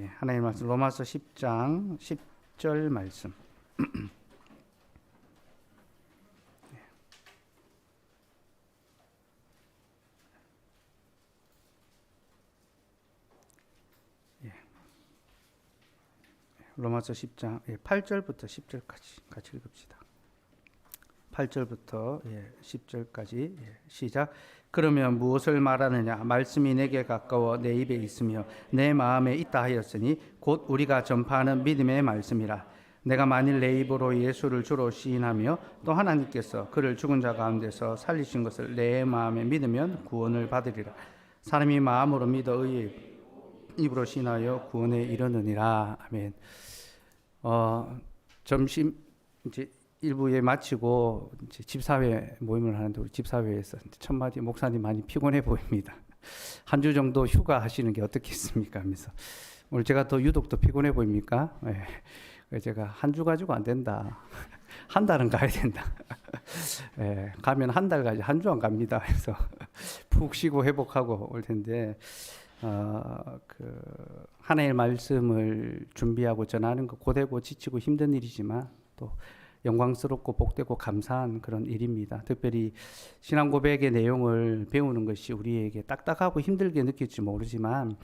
하나님 말씀 로마서 10장 10절 말씀. 로마서 10장 8절부터 10절까지 같이 읽읍시다. 8절부터 10절까지 시작. 그러면 무엇을 말하느냐? 말씀이 내게 가까워 내 입에 있으며 내 마음에 있다 하였으니 곧 우리가 전파하는 믿음의 말씀이라. 내가 만일 내 입으로 예수를 주로 시인하며 또 하나님께서 그를 죽은 자 가운데서 살리신 것을 내 마음에 믿으면 구원을 받으리라. 사람이 마음으로 믿어 의의 입으로 시인하여 구원에 이르느니라. 아멘. 점심 이제 일부에 마치고 이제 집사회 모임을 하는데 우리 집사회에서 첫마디 목사님 많이 피곤해 보입니다. 한 주 정도 휴가 하시는 게 어떻겠습니까? 하면서 오늘 제가 더 유독 더 피곤해 보입니까? 제가 한 주 가지고 안 된다. 한 달은 가야 된다. 가면 한 달 가지 한 주 안 갑니다. 그래서 푹 쉬고 회복하고 올 텐데 하나님의 말씀을 준비하고 전하는 거 고되고 지치고 힘든 일이지만 또 영광스럽고 복되고 감사한 그런 일입니다. 특별히 신앙 고백의 내용을 배우는 것이 우리에게 딱딱하고 힘들게 느낄지 모르지만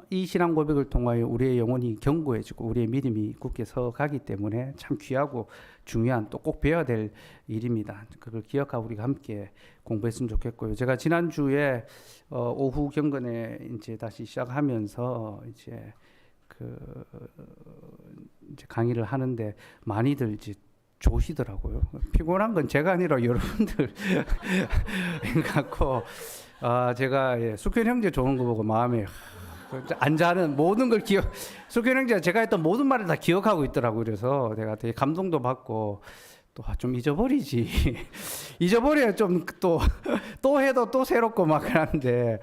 이 신앙 고백을 통하여 우리의 영혼이 견고해지고 우리의 믿음이 굳게 서가기 때문에 참 귀하고 중요한 또 꼭 배워야 될 일입니다. 그걸 기억하고 우리가 함께 공부했으면 좋겠고요. 제가 지난주에 오후 경건에 이제 다시 시작하면서 이제 강의를 하는데 많이들 이제 조시더라고요. 피곤한 건 제가 아니라 여러분들 같고 제가 숙현 형제 좋은 거 보고 마음에 안 자는 모든 걸 숙현 형제가 제가 했던 모든 말을 다 기억하고 있더라고요. 그래서 제가 되게 감동도 받고 또 좀 잊어버리지. 잊어버려야 좀 또 해도 또 새롭고 막 그러는데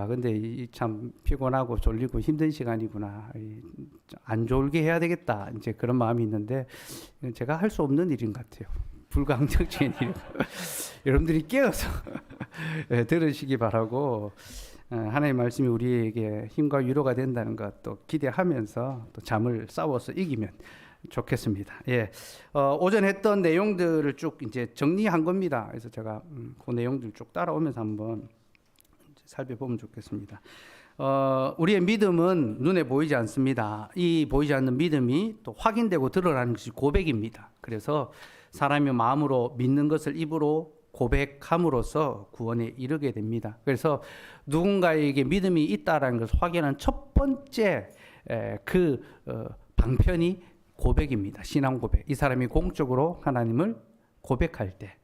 근데 참 피곤하고 졸리고 힘든 시간이구나. 안 졸게 해야 되겠다. 이제 그런 마음이 있는데 제가 할 수 없는 일인 것 같아요. 불가항력적인 일. 여러분들이 깨어서 들으시기 바라고 하나님의 말씀이 우리에게 힘과 위로가 된다는 것도 기대하면서 또 잠을 싸워서 이기면 좋겠습니다. 오전 했던 내용들을 쭉 이제 정리한 겁니다. 그래서 제가 그 내용들 쭉 따라오면서 한번 살펴보면 좋겠습니다. 우리의 믿음은 눈에 보이지 않습니다. 이 보이지 않는 믿음이 또 확인되고 드러나는 것이 고백입니다. 그래서 사람이 마음으로 믿는 것을 입으로 고백함으로써 구원에 이르게 됩니다. 그래서 누군가에게 믿음이 있다라는 것을 확인하는 첫 번째 방편이 고백입니다. 신앙 고백. 이 사람이 공적으로 하나님을 고백할 때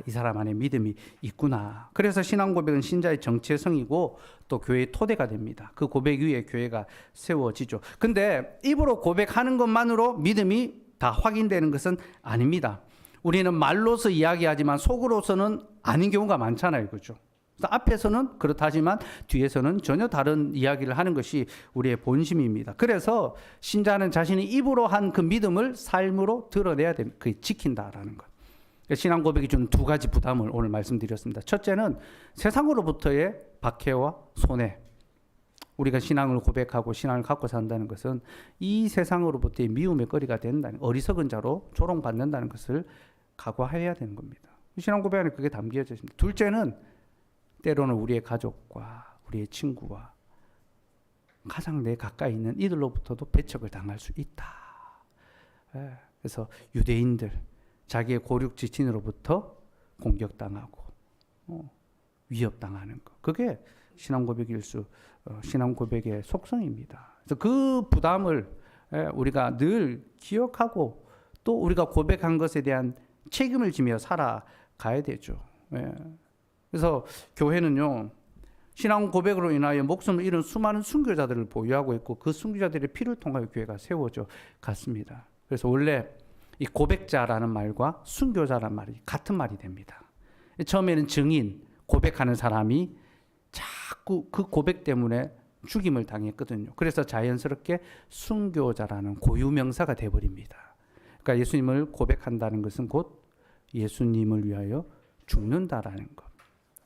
이 사람 안에 믿음이 있구나. 그래서 신앙 고백은 신자의 정체성이고 또 교회의 토대가 됩니다. 그 고백 위에 교회가 세워지죠. 근데 입으로 고백하는 것만으로 믿음이 다 확인되는 것은 아닙니다. 우리는 말로서 이야기하지만 속으로서는 아닌 경우가 많잖아요. 그렇죠? 앞에서는 그렇다지만 뒤에서는 전혀 다른 이야기를 하는 것이 우리의 본심입니다. 그래서 신자는 자신이 입으로 한 그 믿음을 삶으로 드러내야 됩니다. 그게 지킨다라는 것. 신앙 고백이 주는 두 가지 부담을 오늘 말씀드렸습니다. 첫째는 세상으로부터의 박해와 손해. 우리가 신앙을 고백하고 신앙을 갖고 산다는 것은 이 세상으로부터의 미움의 거리가 된다는, 어리석은 자로 조롱받는다는 것을 각오해야 되는 겁니다. 신앙 고백 안에 그게 담겨져 있습니다. 둘째는 때로는 우리의 가족과 우리의 친구와 가장 내 가까이 있는 이들로부터도 배척을 당할 수 있다. 그래서 유대인들, 자기의 고륙 지친으로부터 공격당하고 위협당하는 것. 그게 신앙 고백의 속성입니다. 그래서 그 부담을 우리가 늘 기억하고 또 우리가 고백한 것에 대한 책임을 지며 살아가야 되죠. 그래서 교회는요, 신앙 고백으로 인하여 목숨을 잃은 수많은 순교자들을 보유하고 있고 그 순교자들의 피를 통하여 교회가 세워져 갔습니다. 그래서 원래 이 고백자라는 말과 순교자라는 말이 같은 말이 됩니다. 처음에는 증인, 고백하는 사람이 자꾸 그 고백 때문에 죽임을 당했거든요. 그래서 자연스럽게 순교자라는 고유명사가 되어버립니다. 그러니까 예수님을 고백한다는 것은 곧 예수님을 위하여 죽는다라는 것.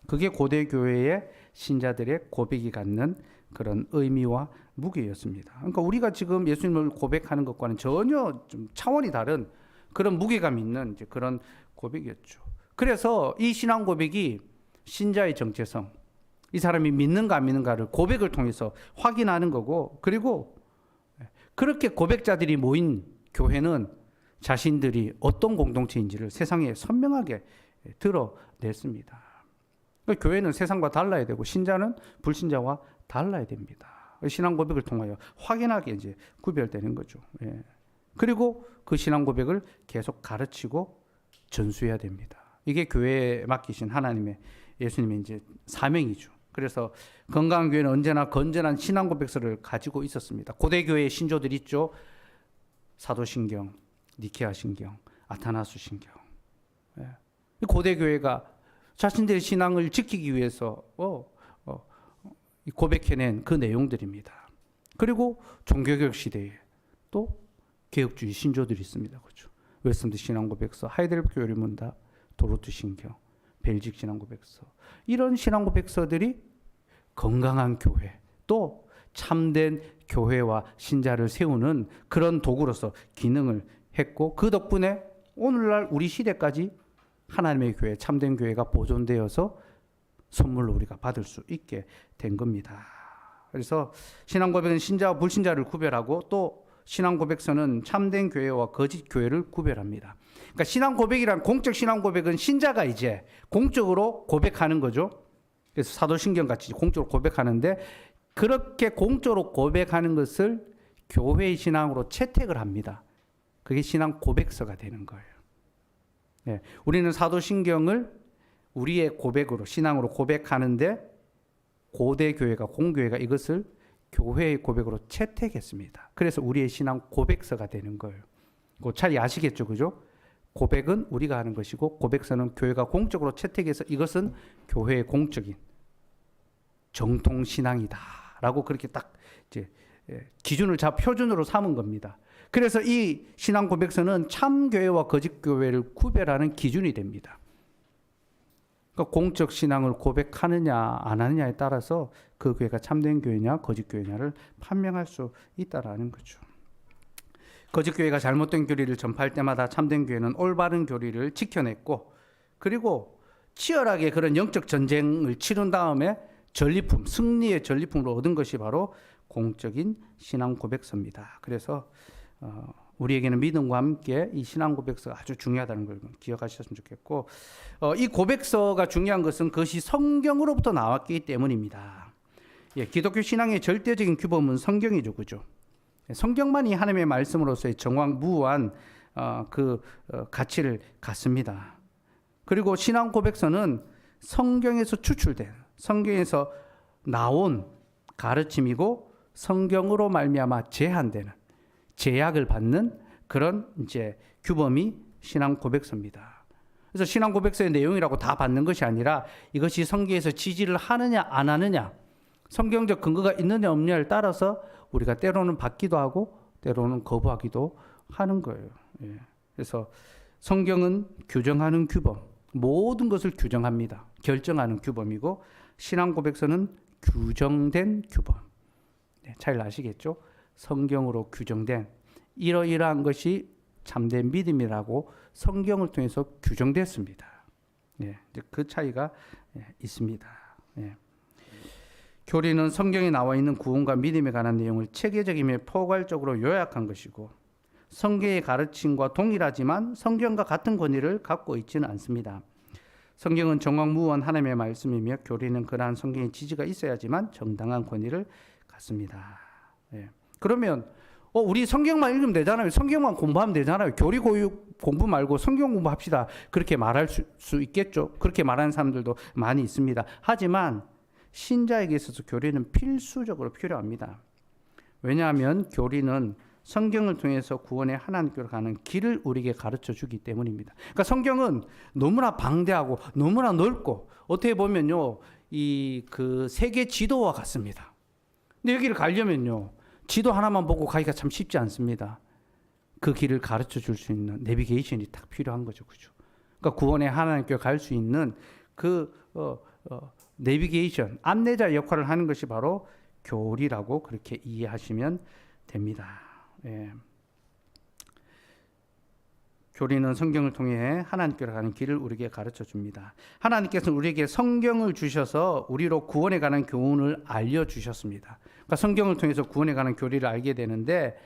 그게 고대 교회의 신자들의 고백이 갖는 그런 의미와 무게였습니다. 그러니까 우리가 지금 예수님을 고백하는 것과는 전혀 좀 차원이 다른 그런 무게감 있는 이제 그런 고백이었죠. 그래서 이 신앙 고백이 신자의 정체성, 이 사람이 믿는가 안 믿는가를 고백을 통해서 확인하는 거고, 그리고 그렇게 고백자들이 모인 교회는 자신들이 어떤 공동체인지를 세상에 선명하게 드러냈습니다. 그러니까 교회는 세상과 달라야 되고 신자는 불신자와 달라야 됩니다. 신앙 고백을 통하여 확연하게 이제 구별되는 거죠. 예. 그리고 그 신앙 고백을 계속 가르치고 전수해야 됩니다. 이게 교회에 맡기신 하나님의 예수님의 이제 사명이죠. 그래서 건강한 교회는 언제나 건전한 신앙 고백서를 가지고 있었습니다. 고대 교회의 신조들 있죠. 사도신경, 니케아 신경, 아타나수 신경. 예. 고대 교회가 자신들의 신앙을 지키기 위해서 고백해낸 그 내용들입니다. 그리고 종교개혁 시대에 또 개혁주의 신조들이 있습니다. 그렇죠. 웨스턴드 신앙고백서, 하이델베르크 교리문답, 도르트 신경, 벨직 신앙고백서, 이런 신앙고백서들이 건강한 교회, 또 참된 교회와 신자를 세우는 그런 도구로서 기능을 했고, 그 덕분에 오늘날 우리 시대까지 하나님의 교회, 참된 교회가 보존되어서 선물로 우리가 받을 수 있게 된 겁니다. 그래서 신앙 고백은 신자와 불신자를 구별하고, 또 신앙 고백서는 참된 교회와 거짓 교회를 구별합니다. 그러니까 신앙 고백이란, 공적 신앙 고백은 신자가 이제 공적으로 고백하는 거죠. 그래서 사도신경 같이 공적으로 고백하는데, 그렇게 공적으로 고백하는 것을 교회의 신앙으로 채택을 합니다. 그게 신앙 고백서가 되는 거예요. 네, 우리는 사도신경을 우리의 고백으로, 신앙으로 고백하는데, 고대 교회가, 공교회가 이것을 교회의 고백으로 채택했습니다. 그래서 우리의 신앙 고백서가 되는 거예요. 잘 아시겠죠, 그죠? 고백은 우리가 하는 것이고, 고백서는 교회가 공적으로 채택해서 이것은 교회의 공적인 정통 신앙이다라고 그렇게 딱 이제 기준을 표준으로 삼은 겁니다. 그래서 이 신앙 고백서는 참 교회와 거짓 교회를 구별하는 기준이 됩니다. 그러니까 공적 신앙을 고백하느냐 안 하느냐에 따라서 그 교회가 참된 교회냐 거짓 교회냐를 판명할 수 있다라는 거죠. 거짓 교회가 잘못된 교리를 전파할 때마다 참된 교회는 올바른 교리를 지켜냈고, 그리고 치열하게 그런 영적 전쟁을 치른 다음에 전리품, 승리의 전리품으로 얻은 것이 바로 공적인 신앙 고백서입니다. 그래서 우리에게는 믿음과 함께 이 신앙 고백서가 아주 중요하다는 걸 기억하셨으면 좋겠고, 이 고백서가 중요한 것은 그것이 성경으로부터 나왔기 때문입니다. 예, 기독교 신앙의 절대적인 규범은 성경이죠, 그죠? 성경만이 하나님의 말씀으로서의 정확무한 가치를 갖습니다. 그리고 신앙 고백서는 성경에서 추출된, 성경에서 나온 가르침이고, 성경으로 말미암아 제한되는, 제약을 받는 그런 이제 규범이 신앙 고백서입니다. 그래서 신앙 고백서의 내용이라고 다 받는 것이 아니라 이것이 성경에서 지지를 하느냐 안 하느냐, 성경적 근거가 있느냐 없느냐를 따라서 우리가 때로는 받기도 하고 때로는 거부하기도 하는 거예요. 예. 그래서 성경은 규정하는 규범, 모든 것을 규정합니다. 결정하는 규범이고, 신앙 고백서는 규정된 규범. 네, 잘 아시겠죠? 성경으로 규정된 이러이러한 것이 참된 믿음이라고 성경을 통해서 규정됐습니다. 예, 그 차이가 있습니다. 예. 교리는 성경에 나와 있는 구원과 믿음에 관한 내용을 체계적이며 포괄적으로 요약한 것이고, 성경의 가르침과 동일하지만 성경과 같은 권위를 갖고 있지는 않습니다. 성경은 정확무원 하나님의 말씀이며, 교리는 그러한 성경의 지지가 있어야지만 정당한 권위를 갖습니다. 예. 그러면 우리 성경만 읽으면 되잖아요. 성경만 공부하면 되잖아요. 교리 공부 말고 성경 공부합시다. 그렇게 말할 수 있겠죠. 그렇게 말하는 사람들도 많이 있습니다. 하지만 신자에게 있어서 교리는 필수적으로 필요합니다. 왜냐하면 교리는 성경을 통해서 구원의 하나님께로 가는 길을 우리에게 가르쳐 주기 때문입니다. 그러니까 성경은 너무나 방대하고 너무나 넓고, 어떻게 보면요, 그 세계 지도와 같습니다. 근데 여기를 가려면요, 지도 하나만 보고 가기가 참 쉽지 않습니다. 그 길을 가르쳐 줄 수 있는 내비게이션이 딱 필요한 거죠, 그죠? 그러니까 구원의 하나님께 갈 수 있는 그 내비게이션, 안내자 역할을 하는 것이 바로 교리라고 그렇게 이해하시면 됩니다. 예. 교리는 성경을 통해 하나님께로 가는 길을 우리에게 가르쳐 줍니다. 하나님께서는 우리에게 성경을 주셔서 우리로 구원에 관한 교훈을 알려주셨습니다. 그러니까 성경을 통해서 구원에 관한 교리를 알게 되는데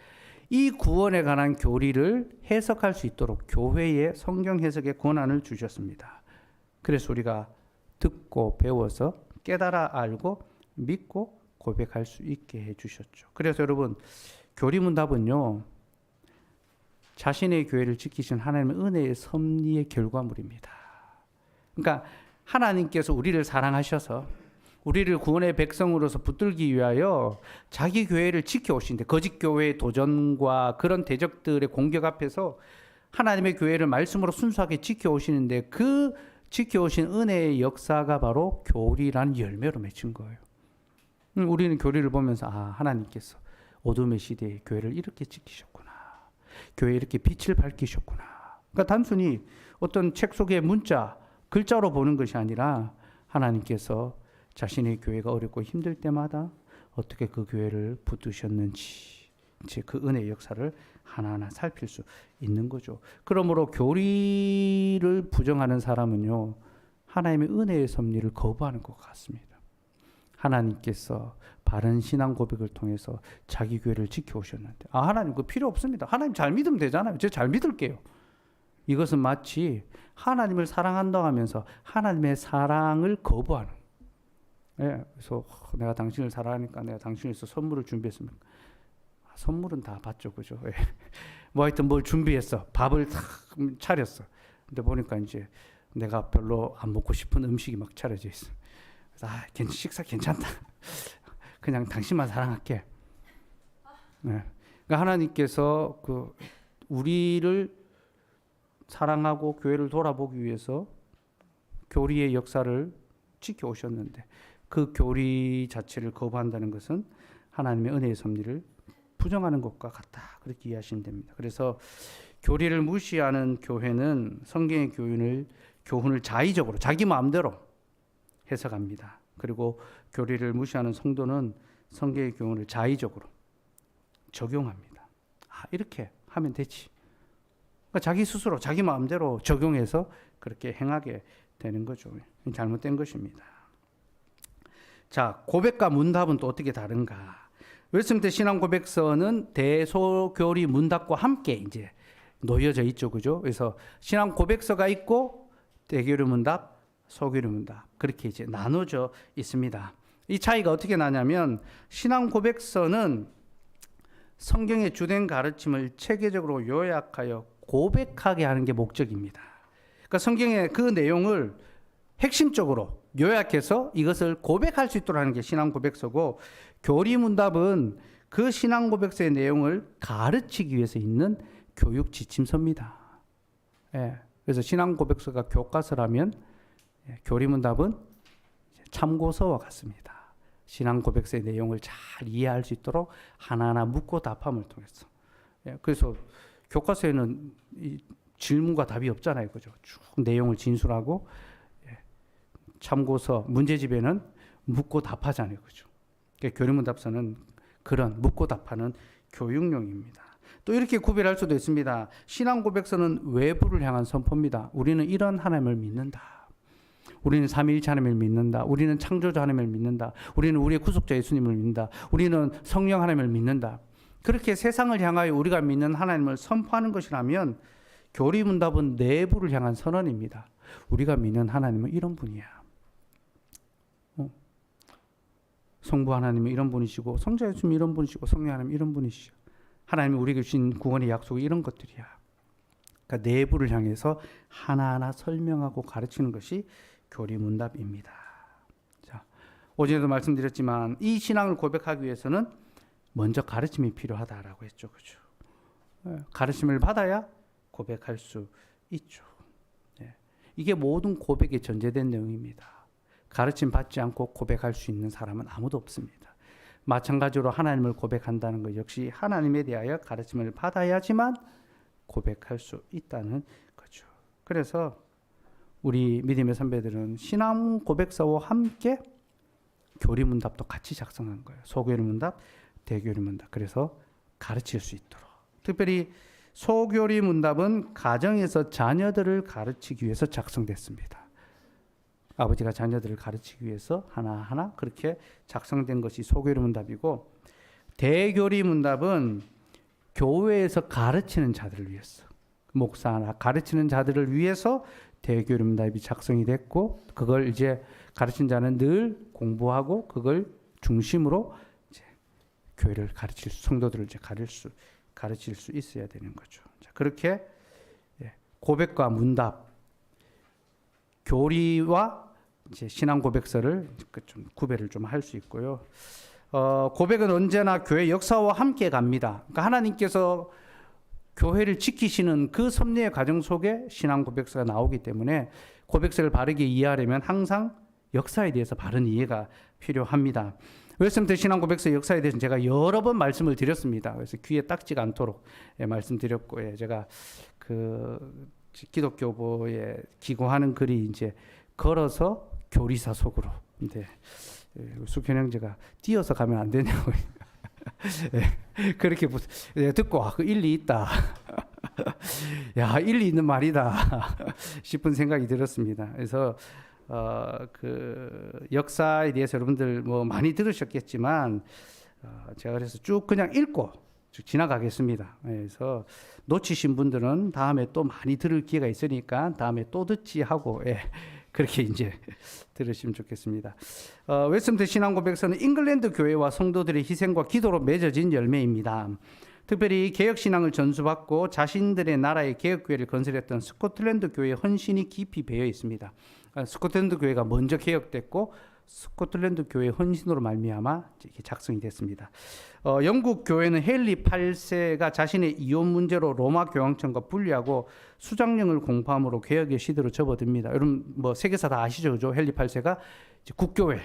이 구원에 관한 교리를 해석할 수 있도록 교회에 성경 해석의 권한을 주셨습니다. 그래서 우리가 듣고 배워서 깨달아 알고 믿고 고백할 수 있게 해주셨죠. 그래서 여러분 교리문답은요, 자신의 교회를 지키신 하나님의 은혜의 섭리의 결과물입니다. 그러니까 하나님께서 우리를 사랑하셔서 우리를 구원의 백성으로서 붙들기 위하여 자기 교회를 지켜오신데, 거짓 교회의 도전과 그런 대적들의 공격 앞에서 하나님의 교회를 말씀으로 순수하게 지켜오시는데, 그 지켜오신 은혜의 역사가 바로 교리라는 열매로 맺힌 거예요. 우리는 교리를 보면서 하나님께서 어둠의 시대에 교회를 이렇게 지키셨구나, 교회에 이렇게 빛을 밝히셨구나. 그러니까 단순히 어떤 책 속의 문자, 글자로 보는 것이 아니라 하나님께서 자신의 교회가 어렵고 힘들 때마다 어떻게 그 교회를 붙드셨는지, 그 은혜의 역사를 하나하나 살필 수 있는 거죠. 그러므로 교리를 부정하는 사람은요, 하나님의 은혜의 섭리를 거부하는 것 같습니다. 하나님께서 바른 신앙 고백을 통해서 자기 교회를 지켜오셨는데, 하나님 그거 필요 없습니다. 하나님 잘 믿으면 되잖아요. 제가 잘 믿을게요. 이것은 마치 하나님을 사랑한다고 하면서 하나님의 사랑을 거부하는. 예, 그래서 내가 당신을 사랑하니까 내가 당신을 위해서 선물을 준비했습니다. 선물은 다 받죠, 그죠? 예. 뭐 하여튼 뭘 준비했어. 밥을 탁 차렸어. 근데 보니까 이제 내가 별로 안 먹고 싶은 음식이 막 차려져 있어. 그래서 식사 괜찮다. 그냥 당신만 사랑할게. 네. 그러니까 하나님께서 우리를 사랑하고 교회를 돌아보기 위해서 교리의 역사를 지켜오셨는데, 그 교리 자체를 거부한다는 것은 하나님의 은혜의 섭리를 부정하는 것과 같다, 그렇게 이해하시면 됩니다. 그래서 교리를 무시하는 교회는 성경의 교훈을 자의적으로 자기 마음대로 해석합니다. 그리고 교리를 무시하는 성도는 성경의 교훈을 자의적으로 적용합니다. 이렇게 하면 되지. 그러니까 자기 스스로 자기 마음대로 적용해서 그렇게 행하게 되는 거죠. 잘못된 것입니다. 자, 고백과 문답은 또 어떻게 다른가? 웨스트민스터 신앙 고백서는 대소교리 문답과 함께 이제 놓여져 있죠, 그죠? 그래서 신앙 고백서가 있고 대교리 문답, 소교리 문답, 그렇게 이제 나눠져 있습니다. 이 차이가 어떻게 나냐면, 신앙 고백서는 성경의 주된 가르침을 체계적으로 요약하여 고백하게 하는 게 목적입니다. 그러니까 성경의 그 내용을 핵심적으로 요약해서 이것을 고백할 수 있도록 하는 게 신앙 고백서고, 교리 문답은 그 신앙 고백서의 내용을 가르치기 위해서 있는 교육 지침서입니다. 예, 그래서 신앙 고백서가 교과서라면 교리 문답은 참고서와 같습니다. 신앙 고백서의 내용을 잘 이해할 수 있도록 하나하나 묻고 답함을 통해서. 예, 그래서 교과서에는 이 질문과 답이 없잖아요, 그죠? 쭉 내용을 진술하고, 참고서 문제집에는 묻고 답하잖아요, 그죠? 그러니까 교리문답서는 그런 묻고 답하는 교육용입니다. 또 이렇게 구별할 수도 있습니다. 신앙 고백서는 외부를 향한 선포입니다. 우리는 이런 하나님을 믿는다. 우리는 삼위일체 하나님을 믿는다. 우리는 창조자 하나님을 믿는다. 우리는 우리의 구속자 예수님을 믿는다. 우리는 성령 하나님을 믿는다. 그렇게 세상을 향하여 우리가 믿는 하나님을 선포하는 것이라면, 교리문답은 내부를 향한 선언입니다. 우리가 믿는 하나님은 이런 분이야. 성부 하나님은 이런 분이시고, 성자 예수님이 이런 분이시고, 성령 하나님은 이런 분이시고, 하나님이 우리에게 주신 구원의 약속이 이런 것들이야. 그러니까 내부를 향해서 하나하나 설명하고 가르치는 것이 교리문답입니다. 자, 어제도 말씀드렸지만 이 신앙을 고백하기 위해서는 먼저 가르침이 필요하다라고 했죠, 그렇죠? 가르침을 받아야 고백할 수 있죠. 이게 모든 고백에 전제된 내용입니다. 가르침 받지 않고 고백할 수 있는 사람은 아무도 없습니다. 마찬가지로 하나님을 고백한다는 것 역시 하나님에 대하여 가르침을 받아야지만 고백할 수 있다는 거죠. 그래서 우리 믿음의 선배들은 신앙 고백서와 함께 교리 문답도 같이 작성한 거예요. 소교리 문답, 대교리 문답. 그래서 가르칠 수 있도록. 특별히 소교리 문답은 가정에서 자녀들을 가르치기 위해서 작성됐습니다. 아버지가 자녀들을 가르치기 위해서 하나하나 그렇게 작성된 것이 소교리 문답이고, 대교리 문답은 교회에서 가르치는 자들을 위해서, 목사나 가르치는 자들을 위해서 대교리 문답이 작성이 됐고, 그걸 이제 가르친 자는 늘 공부하고 그걸 중심으로 이제 교회를 성도들을 이제 가르칠 수 있어야 되는 거죠. 자, 그렇게 고백과 문답, 교리와 이제 신앙 고백서를 좀 구별을 좀 할 수 있고요. 고백은 언제나 교회 역사와 함께 갑니다. 그러니까 하나님께서 교회를 지키시는 그 섭리의 과정 속에 신앙 고백서가 나오기 때문에 고백서를 바르게 이해하려면 항상 역사에 대해서 바른 이해가 필요합니다. 웨스트민스터 신앙 고백서 역사에 대해서 제가 여러 번 말씀을 드렸습니다. 그래서 귀에 딱지가 않도록 말씀드렸고, 제가 그 기독교보에 기고하는 글이 이제 걸어서 교리사 속으로. 근데 수편 형제가 뛰어서 가면 안 되냐고. 그렇게 듣고 그 일리 있다. 야, 일리 있는 말이다 싶은 생각이 들었습니다. 그래서 그 역사에 대해서 여러분들 뭐 많이 들으셨겠지만 제가 그래서 쭉 그냥 읽고 쭉 지나가겠습니다. 그래서 놓치신 분들은 다음에 또 많이 들을 기회가 있으니까 다음에 또 듣지 하고 그렇게 이제 들으시면 좋겠습니다. 웨스트민스터 신앙 고백서는 잉글랜드 교회와 성도들의 희생과 기도로 맺어진 열매입니다. 특별히 개혁신앙을 전수받고 자신들의 나라의 개혁교회를 건설했던 스코틀랜드 교회의 헌신이 깊이 배어 있습니다. 스코틀랜드 교회가 먼저 개혁됐고 스코틀랜드 교회의 헌신으로 말미암아 이렇게 작성이 됐습니다. 영국 교회는 헨리 8세가 자신의 이혼 문제로 로마 교황청과 분리하고 수장령을 공포함으로 개혁의 시대로 접어듭니다. 여러분 뭐 세계사 다 아시죠, 그죠? 헨리 8세가 국교회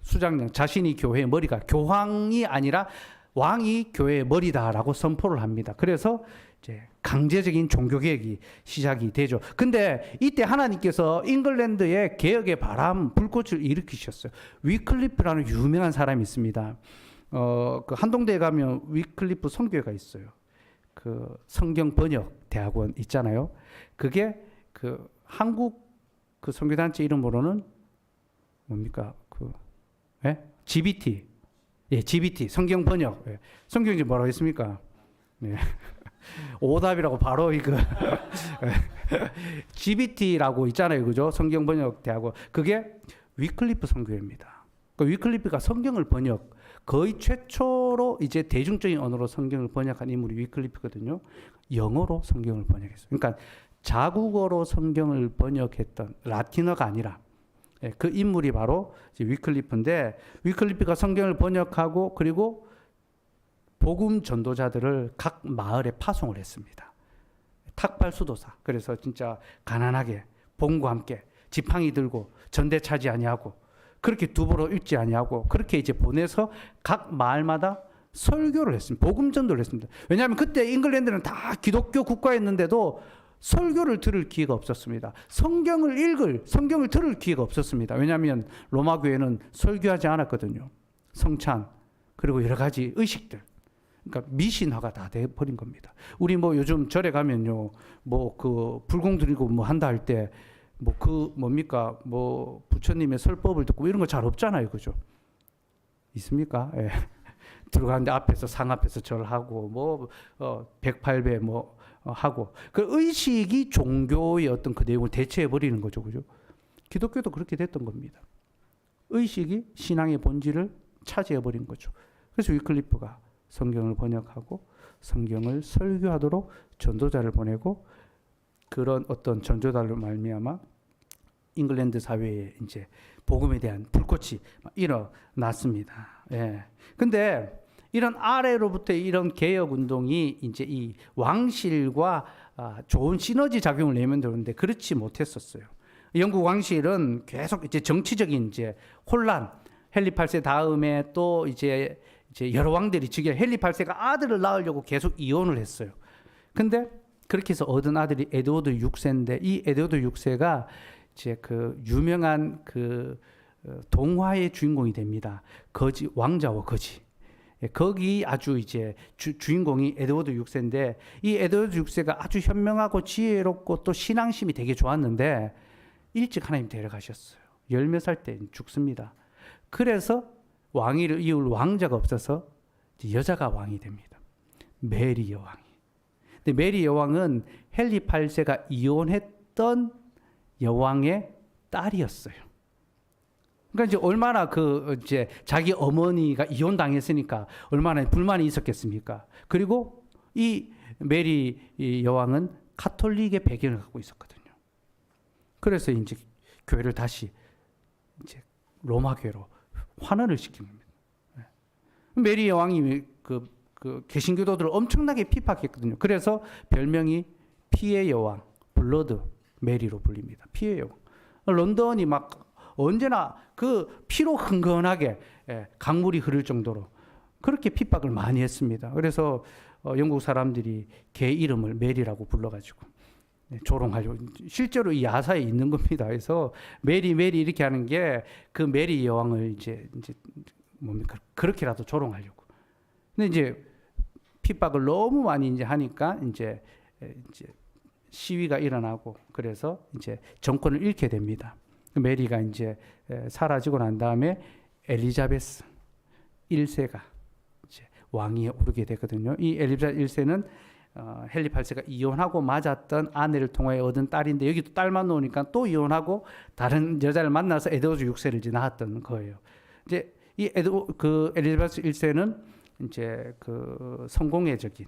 수장령, 자신이 교회의 머리가, 교황이 아니라 왕이 교회의 머리다라고 선포를 합니다. 그래서 이제 강제적인 종교개혁이 시작이 되죠. 근데 이때 하나님께서 잉글랜드의 개혁의 바람, 불꽃을 일으키셨어요. 위클리프라는 유명한 사람이 있습니다. 그 한동대에 가면 위클리프 선교회가 있어요. 그 성경 번역 대학원 있잖아요. 그게 그 한국 그 선교단체 이름으로는 뭡니까? GBT. GBT 성경 번역. 성경이 뭐라고 했습니까? 오답이라고 바로 이거 GBT라고 있잖아요, 그죠? 성경 번역 대학원. 그게 위클리프 선교회입니다. 그 위클리프가 성경을 번역, 거의 최초로 이제 대중적인 언어로 성경을 번역한 인물이 위클리프거든요. 영어로 성경을 번역했어요. 그러니까 자국어로 성경을 번역했던 라틴어가 아니라 그 인물이 바로 위클리프인데, 위클리프가 성경을 번역하고 그리고 복음 전도자들을 각 마을에 파송을 했습니다. 탁발 수도사. 그래서 진짜 가난하게 복음과 함께 지팡이 들고 전대 차지 아니하고 그렇게 두부로 읽지 아니하고 그렇게 이제 보내서 각 마을마다 설교를 했습니다. 복음 전도를 했습니다. 왜냐하면 그때 잉글랜드는 다 기독교 국가였는데도 설교를 들을 기회가 없었습니다. 성경을 들을 기회가 없었습니다. 왜냐하면 로마 교회는 설교하지 않았거든요. 성찬 그리고 여러 가지 의식들, 그러니까 미신화가 다 돼버린 겁니다. 우리 뭐 요즘 절에 가면요, 뭐 그 불공 드리고 뭐 한다 할 때 뭐 그 뭡니까 뭐 부처님의 설법을 듣고 이런 거 잘 없잖아요, 그죠? 있습니까? 예. 들어가는데 앞에서 상 앞에서 절하고 뭐 108배 뭐 하고 그 의식이 종교의 어떤 그 내용을 대체해 버리는 거죠, 그죠? 기독교도 그렇게 됐던 겁니다. 의식이 신앙의 본질을 차지해 버린 거죠. 그래서 위클리프가 성경을 번역하고 성경을 설교하도록 전도자를 보내고, 그런 어떤 전도자를 말미암아 잉글랜드 사회에 이제 복음에 대한 불꽃이 일어났습니다. 근데 이런 아래로부터 이런 개혁 운동이 이제 이 왕실과 좋은 시너지 작용을 내면 되는데 그렇지 못했었어요. 영국 왕실은 계속 이제 정치적인 이제 혼란, 헨리 8세 다음에 또 이제 여러 왕들이 헨리 8세가 아들을 낳으려고 계속 이혼을 했어요. 근데 그렇게 해서 얻은 아들이 에드워드 6세인데 이 에드워드 6세가 이제 그 유명한 그 동화의 주인공이 됩니다. 거지 왕자와 거지. 거기 아주 이제 주인공이 에드워드 6세인데 이 에드워드 6세가 아주 현명하고 지혜롭고 또 신앙심이 되게 좋았는데 일찍 하나님 데려가셨어요. 10몇 살 때 죽습니다. 그래서 왕위를 이을 왕자가 없어서 여자가 왕이 됩니다. 메리 여왕이. 근데 메리 여왕은 헨리 8세가 이혼했던 여왕의 딸이었어요. 그러니까 이제 얼마나 이제 자기 어머니가 이혼당했으니까 얼마나 불만이 있었겠습니까? 그리고 이 메리 여왕은 가톨릭의 배경을 갖고 있었거든요. 그래서 이제 교회를 다시 이제 로마 교회로 환원을 시킨 겁니다. 메리 여왕이 그 개신교도들을 엄청나게 피박했거든요. 그래서 별명이 피의 여왕, 블러드 메리로 불립니다. 피의 여왕. 런던이 막 언제나 그 피로 흥건하게 강물이 흐를 정도로 그렇게 핍박을 많이 했습니다. 그래서 영국 사람들이 걔 이름을 메리라고 불러가지고 조롱하려고. 실제로 이 야사에 있는 겁니다. 그래서 메리 이렇게 하는 게 그 메리 여왕을 이제 뭡니까 그렇게라도 조롱하려고. 근데 이제 핍박을 너무 많이 이제 하니까 이제 시위가 일어나고 그래서 이제 정권을 잃게 됩니다. 메리가 이제 사라지고 난 다음에 엘리자베스 1세가 이제 왕위에 오르게 되거든요. 이 엘리자베스 1세는 헨리 8세가 이혼하고 맞았던 아내를 통해 얻은 딸인데 여기도 딸만 나오니까 또 이혼하고 다른 여자를 만나서 에드워드 6세를 이제 낳았던 거예요. 이제 이 엘리자베스 1세는 이제 그 성공회적인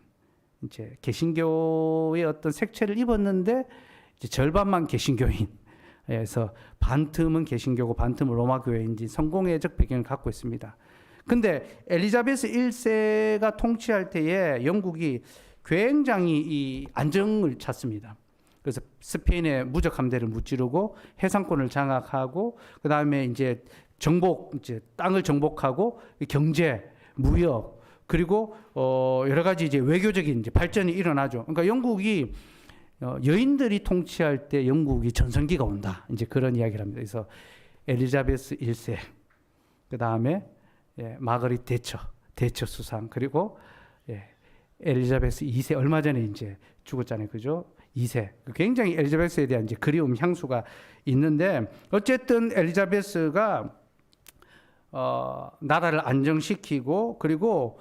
이제 개신교의 어떤 색채를 입었는데 이제 절반만 개신교인. 그래서 반 틈은 개신교고 반 틈은 로마 교회인지 성공회적 배경을 갖고 있습니다. 근데 엘리자베스 1세가 통치할 때에 영국이 굉장히 이 안정을 찾습니다. 그래서 스페인의 무적 함대를 무찌르고 해상권을 장악하고 그다음에 이제 이제 땅을 정복하고 경제, 무역 그리고 여러 가지 이제 외교적인 이제 발전이 일어나죠. 그러니까 영국이 여인들이 통치할 때 영국이 전성기가 온다. 이제 그런 이야기를 합니다. 그래서 엘리자베스 1세, 그 다음에 마거릿 대처 수상, 그리고 엘리자베스 2세 얼마 전에 이제 죽었잖아요, 그죠? 2세. 굉장히 엘리자베스에 대한 이제 그리움 향수가 있는데 어쨌든 엘리자베스가 나라를 안정시키고 그리고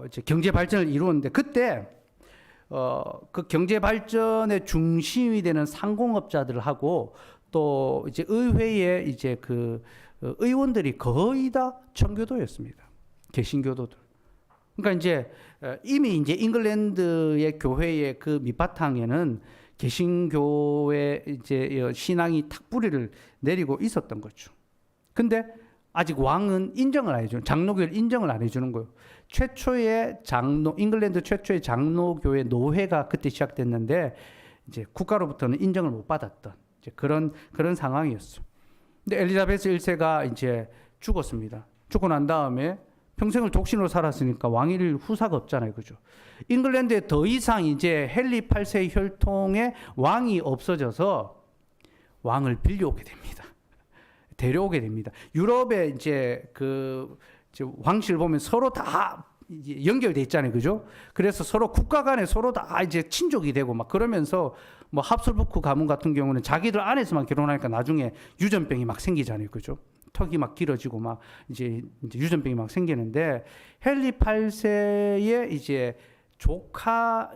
이제 경제 발전을 이루었는데 그때 그 경제 발전의 중심이 되는 상공업자들하고 또 이제 의회에 이제 그 의원들이 거의 다 청교도였습니다. 개신교도들. 그러니까 이제 이미 이제 잉글랜드의 교회의 그 밑바탕에는 개신교의 이제 신앙이 탁 뿌리를 내리고 있었던 거죠. 근데 아직 왕은 인정을 안 해주는, 장로교를 인정을 안 해주는 거예요. 잉글랜드 최초의 장로교회 노회가 그때 시작됐는데, 이제 국가로부터는 인정을 못 받았던, 이제 그런 상황이었어요. 근데 엘리자베스 1세가 이제 죽었습니다. 죽고 난 다음에 평생을 독신으로 살았으니까 왕위를 후사가 없잖아요. 그죠? 잉글랜드에 더 이상 이제 헨리 8세의 혈통의 왕이 없어져서 왕을 빌려오게 됩니다. 데려오게 됩니다. 유럽에 이제 왕실 보면 서로 다 연결돼 있잖아요. 그죠? 그래서 서로 국가 간에 서로 다 이제 친족이 되고 막 그러면서 뭐 합스부르크 가문 같은 경우는 자기들 안에서만 결혼하니까 나중에 유전병이 막 생기잖아요. 그죠? 턱이 막 길어지고 막 이제 유전병이 막 생기는데 헨리 8세의 이제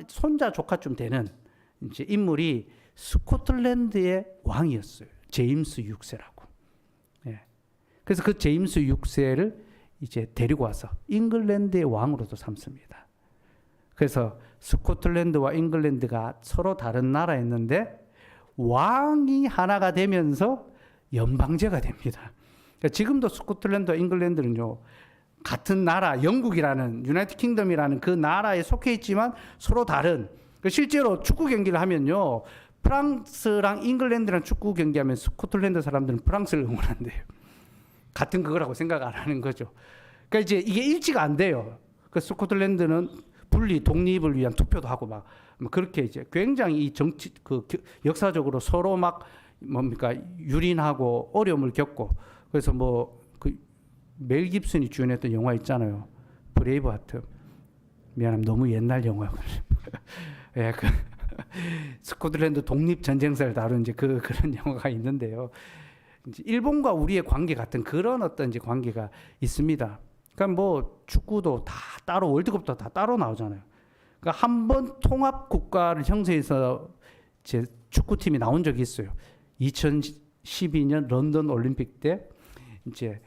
손자 조카쯤 되는 이제 인물이 스코틀랜드의 왕이었어요. 제임스 6세라고. 그래서 그 제임스 6세를 이제 데리고 와서 잉글랜드의 왕으로도 삼습니다. 그래서 스코틀랜드와 잉글랜드가 서로 다른 나라였는데 왕이 하나가 되면서 연방제가 됩니다. 그러니까 지금도 스코틀랜드와 잉글랜드는요, 같은 나라, 영국이라는 유나이티드 킹덤이라는 그 나라에 속해 있지만 서로 다른, 실제로 축구 경기를 하면요, 프랑스랑 잉글랜드랑 축구 경기하면 스코틀랜드 사람들은 프랑스를 응원한대요. 같은 그거라고 생각 안 하는 거죠. 그러니까 이제 이게 일치가 안 돼요. 그 스코틀랜드는 독립을 위한 투표도 하고 막 그렇게 이제 굉장히 이 역사적으로 서로 막 유린하고 어려움을 겪고 그래서 뭐 그 멜 깁슨이 주연했던 영화 있잖아요. 브레이브하트. 미안합니다. 너무 옛날 영화고. 예, 그 스코틀랜드 독립 전쟁사를 다룬 이제 그런 영화가 있는데요. 이제 일본과 우리의 관계 같은 그런 어떤 이제 관계가 있습니다. 그러니까 뭐 축구도 다 따로 월드컵도 다 따로 나오잖아요. 그러니까 한 번 통합 국가를 형성해서 제 축구팀이 나온 적이 있어요. 2012년 런던 올림픽 때 이제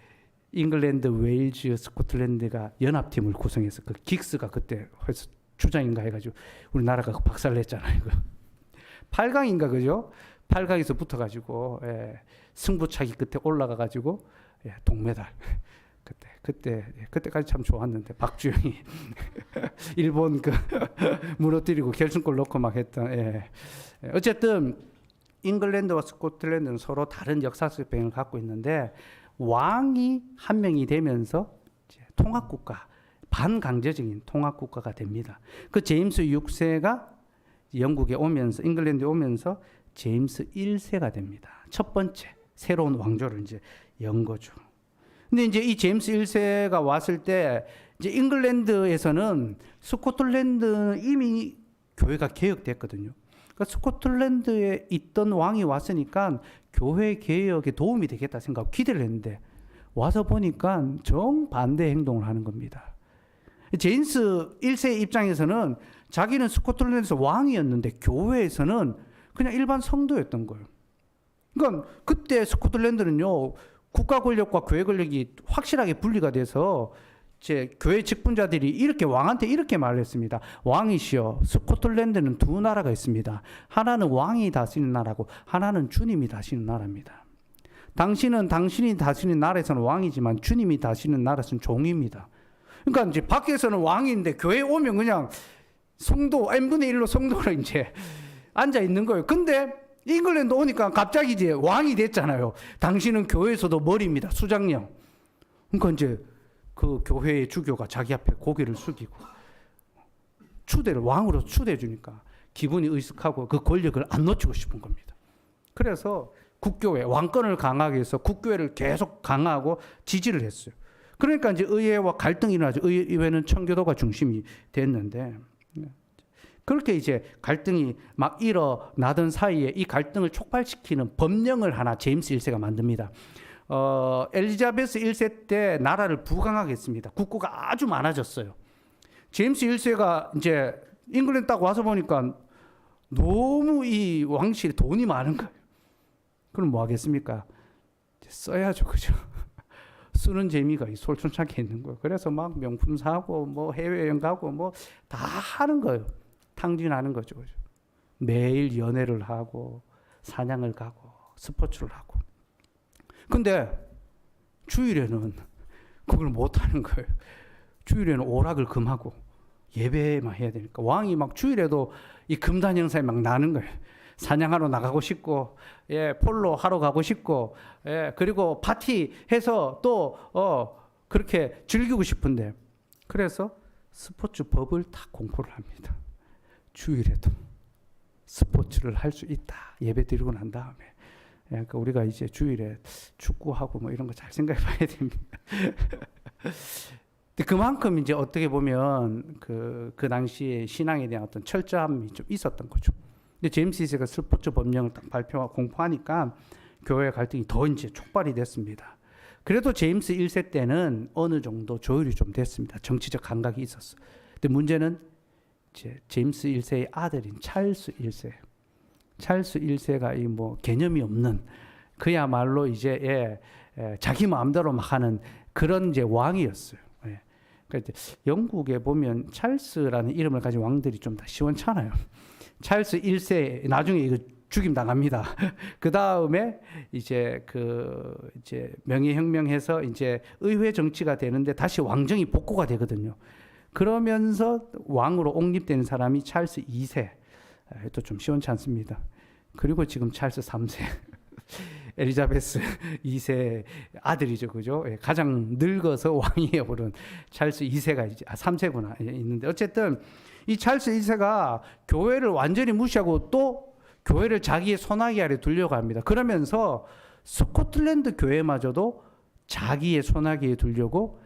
잉글랜드, 웨일즈, 스코틀랜드가 연합팀을 구성해서 그 긱스가 그때 해서 주장인가 해가지고 우리나라가 박살을 냈잖아요. 8강인가 그죠? 8강에서 붙어가지고 승부차기 끝에 올라가가지고 동메달. 그때까지 참 좋았는데 박주영이 일본 그 무너뜨리고 결승골 넣고 막 했던. 어쨌든 잉글랜드와 스코틀랜드는 서로 다른 역사적 배경을 갖고 있는데 왕이 한 명이 되면서 통합국가, 반강제적인 통합국가가 됩니다. 그 제임스 6세가 영국에 오면서 잉글랜드에 오면서 제임스 1세가 됩니다. 첫 번째 새로운 왕조를 이제 연 거죠. 근데 이제 이 제임스 1세가 왔을 때 이제 잉글랜드에서는 스코틀랜드는 이미 교회가 개혁됐거든요. 그러니까 스코틀랜드에 있던 왕이 왔으니까 교회 개혁에 도움이 되겠다 생각하고 기대를 했는데 와서 보니까 정반대 행동을 하는 겁니다. 제임스 1세 입장에서는 자기는 스코틀랜드에서 왕이었는데 교회에서는 그냥 일반 성도였던 거예요. 그러니까 그때 스코틀랜드는요, 국가 권력과 교회 권력이 확실하게 분리가 돼서 제 교회 직분자들이 이렇게 왕한테 이렇게 말을 했습니다. 왕이시여, 스코틀랜드는 두 나라가 있습니다. 하나는 왕이 다스리는 나라고 하나는 주님이 다스리는 나라입니다. 당신은 당신이 다스리는 나라에서는 왕이지만 주님이 다스리는 나라에서는 종입니다. 그러니까 이제 밖에서는 왕인데 교회에 오면 그냥 성도 n분의 1로 성도로 이제 앉아 있는 거예요. 근데 잉글랜드 오니까 갑자기 이제 왕이 됐잖아요. 당신은 교회에서도 머리입니다. 수장령. 그러니까 이제 그 교회의 주교가 자기 앞에 고개를 숙이고 추대를 왕으로 추대해 주니까 기분이 으쓱하고 그 권력을 안 놓치고 싶은 겁니다. 그래서 국교회, 왕권을 강하게 해서 국교회를 계속 강화하고 지지를 했어요. 그러니까 이제 의회와 갈등이 일어나죠. 의회는 청교도가 중심이 됐는데 그렇게 이제 갈등이 막 일어나던 사이에 이 갈등을 촉발시키는 법령을 하나 제임스 1세가 만듭니다. 엘리자베스 1세 때 나라를 부강하게 했습니다. 국고가 아주 많아졌어요. 제임스 1세가 이제 잉글랜드 딱 와서 보니까 너무 이 왕실에 돈이 많은 거예요. 그럼 뭐 하겠습니까? 써야죠, 그죠? 쓰는 재미가 솔선찮게 있는 거예요. 그래서 막 명품 사고 뭐 해외여행 가고 뭐 다 하는 거예요. 탕진하는 거죠, 그죠? 매일 연애를 하고 사냥을 가고 스포츠를 하고. 근데 주일에는 그걸 못 하는 거예요. 주일에는 오락을 금하고 예배만 해야 되니까 왕이 막 주일에도 이 금단 형상이 막 나는 거예요. 사냥하러 나가고 싶고, 폴로 하러 가고 싶고, 그리고 파티해서 또 그렇게 즐기고 싶은데, 그래서 스포츠 법을 다 공포를 합니다. 주일에도 스포츠를 할 수 있다. 예배 드리고 난 다음에. 그러니까 우리가 이제 주일에 축구하고 뭐 이런 거 잘 생각해 봐야 됩니다. 그만큼 이제 어떻게 보면 그 당시에 신앙에 대한 어떤 철저함이 좀 있었던 거죠. 근데 제임스 2세가 스포츠 법령을 딱 발표하고 공포하니까 교회 갈등이 더 이제 촉발이 됐습니다. 그래도 제임스 1세 때는 어느 정도 조율이 좀 됐습니다. 정치적 감각이 있었어. 근데 문제는 이제 제임스 1세의 아들인 찰스 1세. 찰스 1세가 이 뭐 개념이 없는 그야말로 이제 자기 마음대로 막 하는 그런 이제 왕이었어요. 그러니까 영국에 보면 찰스라는 이름을 가진 왕들이 좀 다 시원찮아요. 찰스 1세 나중에 이거 죽임 당합니다. 그 다음에 이제 이제 명예혁명해서 이제 의회 정치가 되는데 다시 왕정이 복구가 되거든요. 그러면서 왕으로 옹립되는 사람이 찰스 2세. 또 좀 시원찮습니다. 그리고 지금 찰스 3세. 엘리자베스 2세 아들이죠, 그죠? 가장 늙어서 왕위에 오른 찰스 2세가 이제 3세구나 있는데 어쨌든 이 찰스 2세가 교회를 완전히 무시하고 또 교회를 자기의 손아귀 아래 두려고 합니다. 그러면서 스코틀랜드 교회마저도 자기의 손아귀에 두려고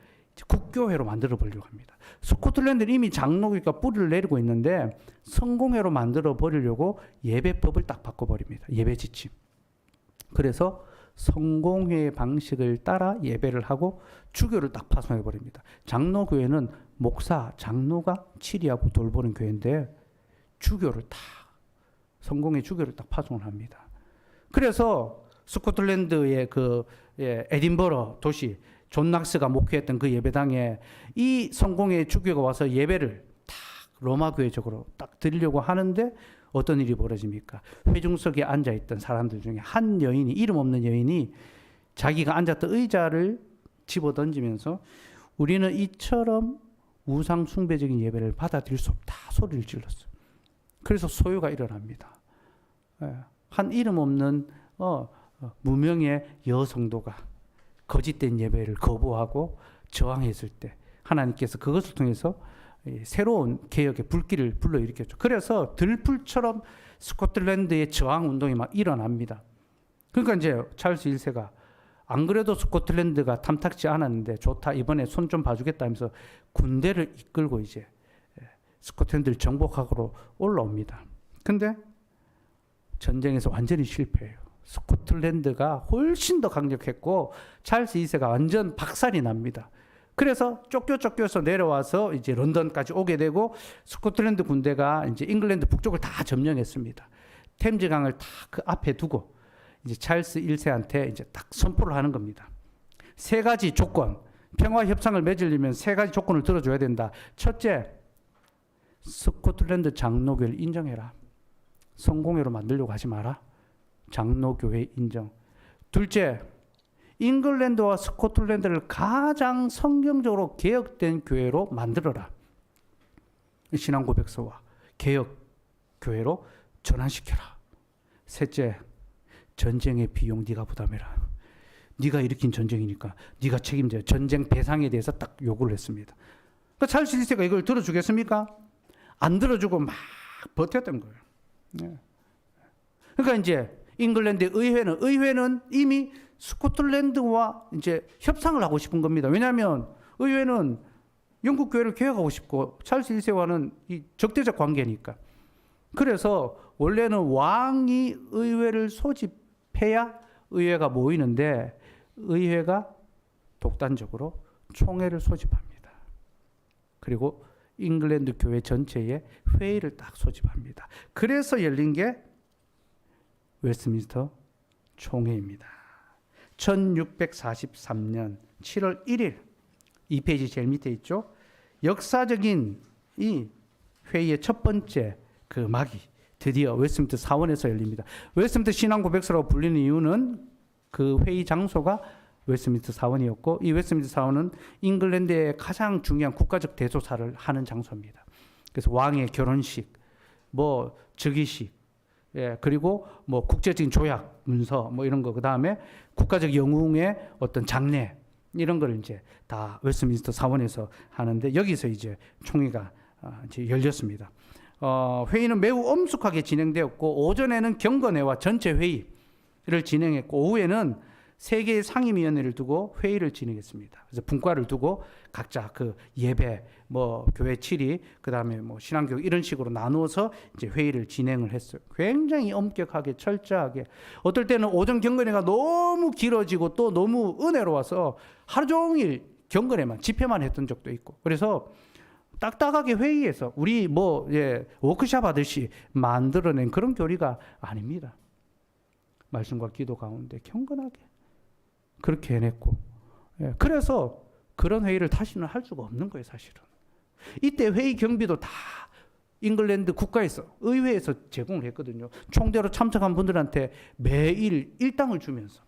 국교회로 만들어 보려고 합니다. 스코틀랜드는 이미 장로교가 뿌리를 내리고 있는데 성공회로 만들어 버리려고 예배법을 딱 바꿔버립니다. 예배 지침. 그래서 성공회 방식을 따라 예배를 하고 주교를 딱 파송해 버립니다. 장로교회는 목사, 장로가 치리하고 돌보는 교회인데 주교를 딱 성공회 주교를 딱 파송을 합니다. 그래서 스코틀랜드의 에딘버러 도시 존 낙스가 목회했던 그 예배당에 이 성공회 주교가 와서 예배를 딱 로마 교회적으로 딱 드리려고 하는데 어떤 일이 벌어집니까? 회중석에 앉아있던 사람들 중에 한 여인이, 이름 없는 여인이 자기가 앉았던 의자를 집어던지면서 우리는 이처럼 우상 숭배적인 예배를 받아들일 수 없다 소리를 질렀어요. 그래서 소요가 일어납니다. 한 이름 없는 무명의 여성도가 거짓된 예배를 거부하고 저항했을 때 하나님께서 그것을 통해서 새로운 개혁의 불길을 불러일으켰죠. 그래서 들불처럼 스코틀랜드의 저항 운동이 막 일어납니다. 그러니까 이제 찰스 1세가 안 그래도 스코틀랜드가 탐탁지 않았는데 좋다, 이번에 손 좀 봐주겠다 하면서 군대를 이끌고 이제 스코틀랜드를 정복하러 올라옵니다. 근데 전쟁에서 완전히 실패해요. 스코틀랜드가 훨씬 더 강력했고 찰스 2세가 완전 박살이 납니다. 그래서 쫓겨서 내려와서 이제 런던까지 오게 되고 스코틀랜드 군대가 이제 잉글랜드 북쪽을 다 점령했습니다. 템즈강을 다 그 앞에 두고 이제 찰스 1세한테 이제 딱 선포를 하는 겁니다. 세 가지 조건, 평화 협상을 맺으려면 세 가지 조건을 들어줘야 된다. 첫째, 스코틀랜드 장로교를 인정해라. 성공회로 만들려고 하지 마라. 장로교회 인정. 둘째, 잉글랜드와 스코틀랜드를 가장 성경적으로 개혁된 교회로 만들어라. 신앙 고백서와 개혁 교회로 전환시켜라. 셋째, 전쟁의 비용 네가 부담해라. 네가 일으킨 전쟁이니까 네가 책임져야. 전쟁 배상에 대해서 딱 요구를 했습니다. 그러니까 찰스 1세가 이걸 들어주겠습니까? 안 들어주고 막 버텼던 거예요. 네. 그러니까 이제 잉글랜드 의회는 이미 스코틀랜드와 이제 협상을 하고 싶은 겁니다. 왜냐하면 의회는 영국 교회를 개혁하고 싶고 찰스 1세와는 이 적대적 관계니까. 그래서 원래는 왕이 의회를 소집해야 의회가 모이는데 의회가 독단적으로 총회를 소집합니다. 그리고 잉글랜드 교회 전체에 회의를 딱 소집합니다. 그래서 열린 게 웨스트민스터 총회입니다. 1643년 7월 1일, 이 페이지 제일 밑에 있죠. 역사적인 이 회의의 첫 번째 그 막이 드디어 웨스트민스터 사원에서 열립니다. 웨스트민스터 신앙 고백서라고 불리는 이유는 그 회의 장소가 웨스트민스터 사원이었고, 이 웨스트민스터 사원은 잉글랜드의 가장 중요한 국가적 대조사를 하는 장소입니다. 그래서 왕의 결혼식, 뭐 즉위식, 그리고 뭐 국제적인 조약 문서 뭐 이런 거, 그 다음에 국가적 영웅의 어떤 장례 이런 걸 이제 다 웨스트민스터 사원에서 하는데, 여기서 이제 총회가 이제 열렸습니다. 회의는 매우 엄숙하게 진행되었고, 오전에는 경건회와 전체 회의를 진행했고, 오후에는 세 개의 상임위원회를 두고 회의를 진행했습니다. 그래서 분과를 두고 각자 그 예배, 뭐 교회 치리, 그 다음에 뭐 신앙교육 이런 식으로 나누어서 이제 회의를 진행을 했어요. 굉장히 엄격하게 철저하게. 어떨 때는 오전 경건회가 너무 길어지고 또 너무 은혜로워서 하루 종일 경건회만 집회만 했던 적도 있고. 그래서 딱딱하게 회의에서 우리 뭐 워크숍 하듯이 만들어낸 그런 교리가 아닙니다. 말씀과 기도 가운데 경건하게 그렇게 해냈고, 그래서 그런 회의를 다시는 할 수가 없는 거예요, 사실은. 이때 회의 경비도 다 잉글랜드 국가에서, 의회에서 제공을 했거든요. 총대로 참석한 분들한테 매일 일당을 주면서.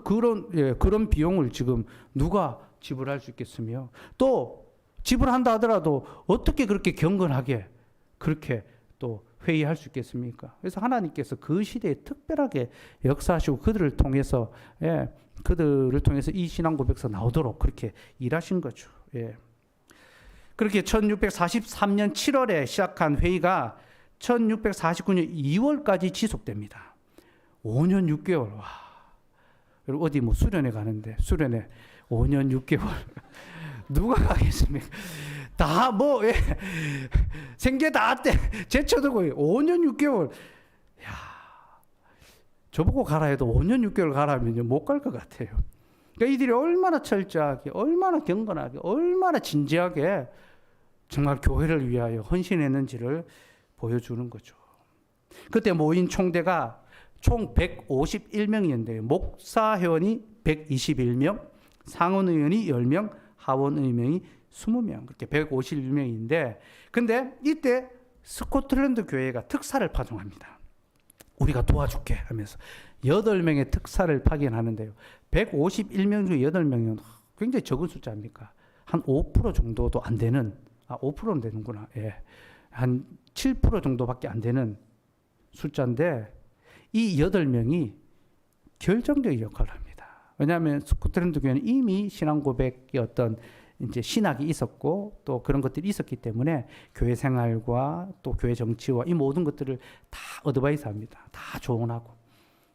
그런 비용을 지금 누가 지불할 수 있겠으며, 또 지불한다 하더라도 어떻게 그렇게 경건하게 그렇게 또 회의할 수 있겠습니까? 그래서 하나님께서 그 시대에 특별하게 역사하시고 그들을 통해서 이 신앙 고백서 나오도록 그렇게 일하신 거죠. 그렇게 1643년 7월에 시작한 회의가 1649년 2월까지 지속됩니다. 5년 6개월. 와. 그리고 어디 뭐 수련회 가는데 수련회 5년 6개월 누가 가겠습니까? 다 뭐 생계 다 때 제쳐두고 5년 6개월. 야, 저보고 가라 해도 5년 6개월 가라면 못 갈 것 같아요. 그러니까 이들이 얼마나 철저하게, 얼마나 경건하게, 얼마나 진지하게 정말 교회를 위하여 헌신했는지를 보여주는 거죠. 그때 모인 총대가 총 151명이었는데요. 목사 회원이 121명, 상원 의원이 10명, 하원 의원이 20명, 그렇게 151명인데, 근데 이때 스코틀랜드 교회가 특사를 파송합니다. 우리가 도와줄게 하면서 8명의 특사를 파견하는데요. 151명 중에 8명이면 굉장히 적은 숫자입니까? 한 5% 정도도 안 되는, 5%는 되는구나. 예. 한 7% 정도밖에 안 되는 숫자인데, 이 8명이 결정적인 역할을 합니다. 왜냐하면 스코틀랜드 교회는 이미 신앙 고백의 어떤 이제 신학이 있었고 또 그런 것들이 있었기 때문에 교회 생활과 또 교회 정치와 이 모든 것들을 다 어드바이스 합니다. 다 조언하고.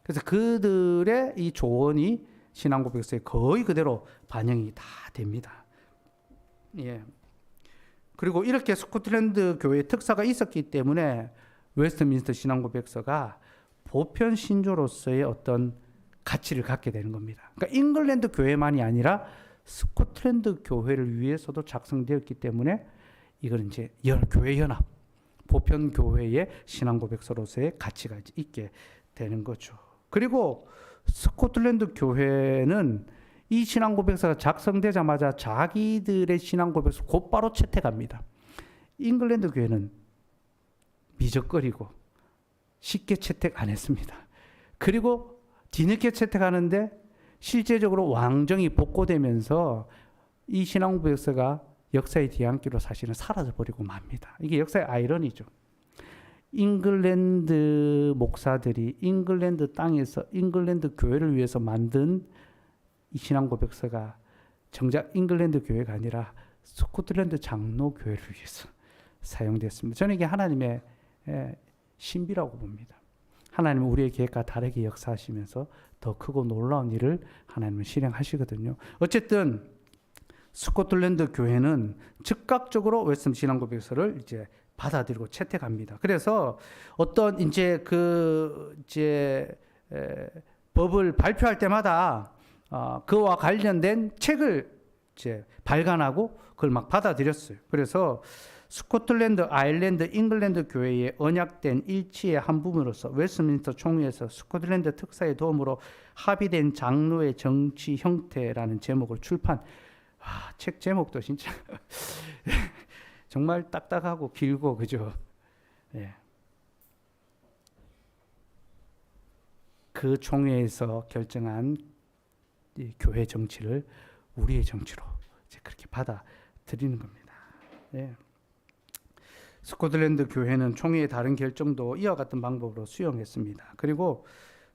그래서 그들의 이 조언이 신앙 고백서에 거의 그대로 반영이 다 됩니다. 예. 그리고 이렇게 스코틀랜드 교회 특사가 있었기 때문에 웨스트민스터 신앙 고백서가 보편 신조로서의 어떤 가치를 갖게 되는 겁니다. 그러니까 잉글랜드 교회만이 아니라 스코틀랜드 교회를 위해서도 작성되었기 때문에 이건 이제 교회 연합, 보편 교회의 신앙 고백서로서의 가치가 있게 되는 거죠. 그리고 스코틀랜드 교회는 이 신앙 고백서가 작성되자마자 자기들의 신앙 고백서 곧바로 채택합니다. 잉글랜드 교회는 미적거리고 쉽게 채택 안 했습니다. 그리고 뒤늦게 채택하는데 실제적으로 왕정이 복고되면서 이 신앙 고백서가 역사의 뒤안기로 사실은 사라져버리고 맙니다. 이게 역사의 아이러니죠. 잉글랜드 목사들이 잉글랜드 땅에서 잉글랜드 교회를 위해서 만든 이 신앙 고백서가 정작 잉글랜드 교회가 아니라 스코틀랜드 장로 교회를 위해서 사용됐습니다. 저는 이게 하나님의 신비라고 봅니다. 하나님은 우리의 계획과 다르게 역사하시면서 더 크고 놀라운 일을 하나님은 실행하시거든요. 어쨌든 스코틀랜드 교회는 즉각적으로 웨스트 신앙 고백서를 이제 받아들이고 채택합니다. 그래서 어떤 법을 발표할 때마다 그와 관련된 책을 이제 발간하고 그걸 막 받아들였어요. 그래서 스코틀랜드, 아일랜드, 잉글랜드 교회의 언약된 일치의 한 부분으로서 웨스트민스터 총회에서 스코틀랜드 특사의 도움으로 합의된 장로의 정치 형태라는 제목을 출판. 책 제목도 진짜 정말 딱딱하고 길고 그죠? 예. 그 총회에서 결정한 이 교회 정치를 우리의 정치로 이제 그렇게 받아들이는 겁니다. 예. 스코틀랜드 교회는 총회의 다른 결정도 이와 같은 방법으로 수용했습니다. 그리고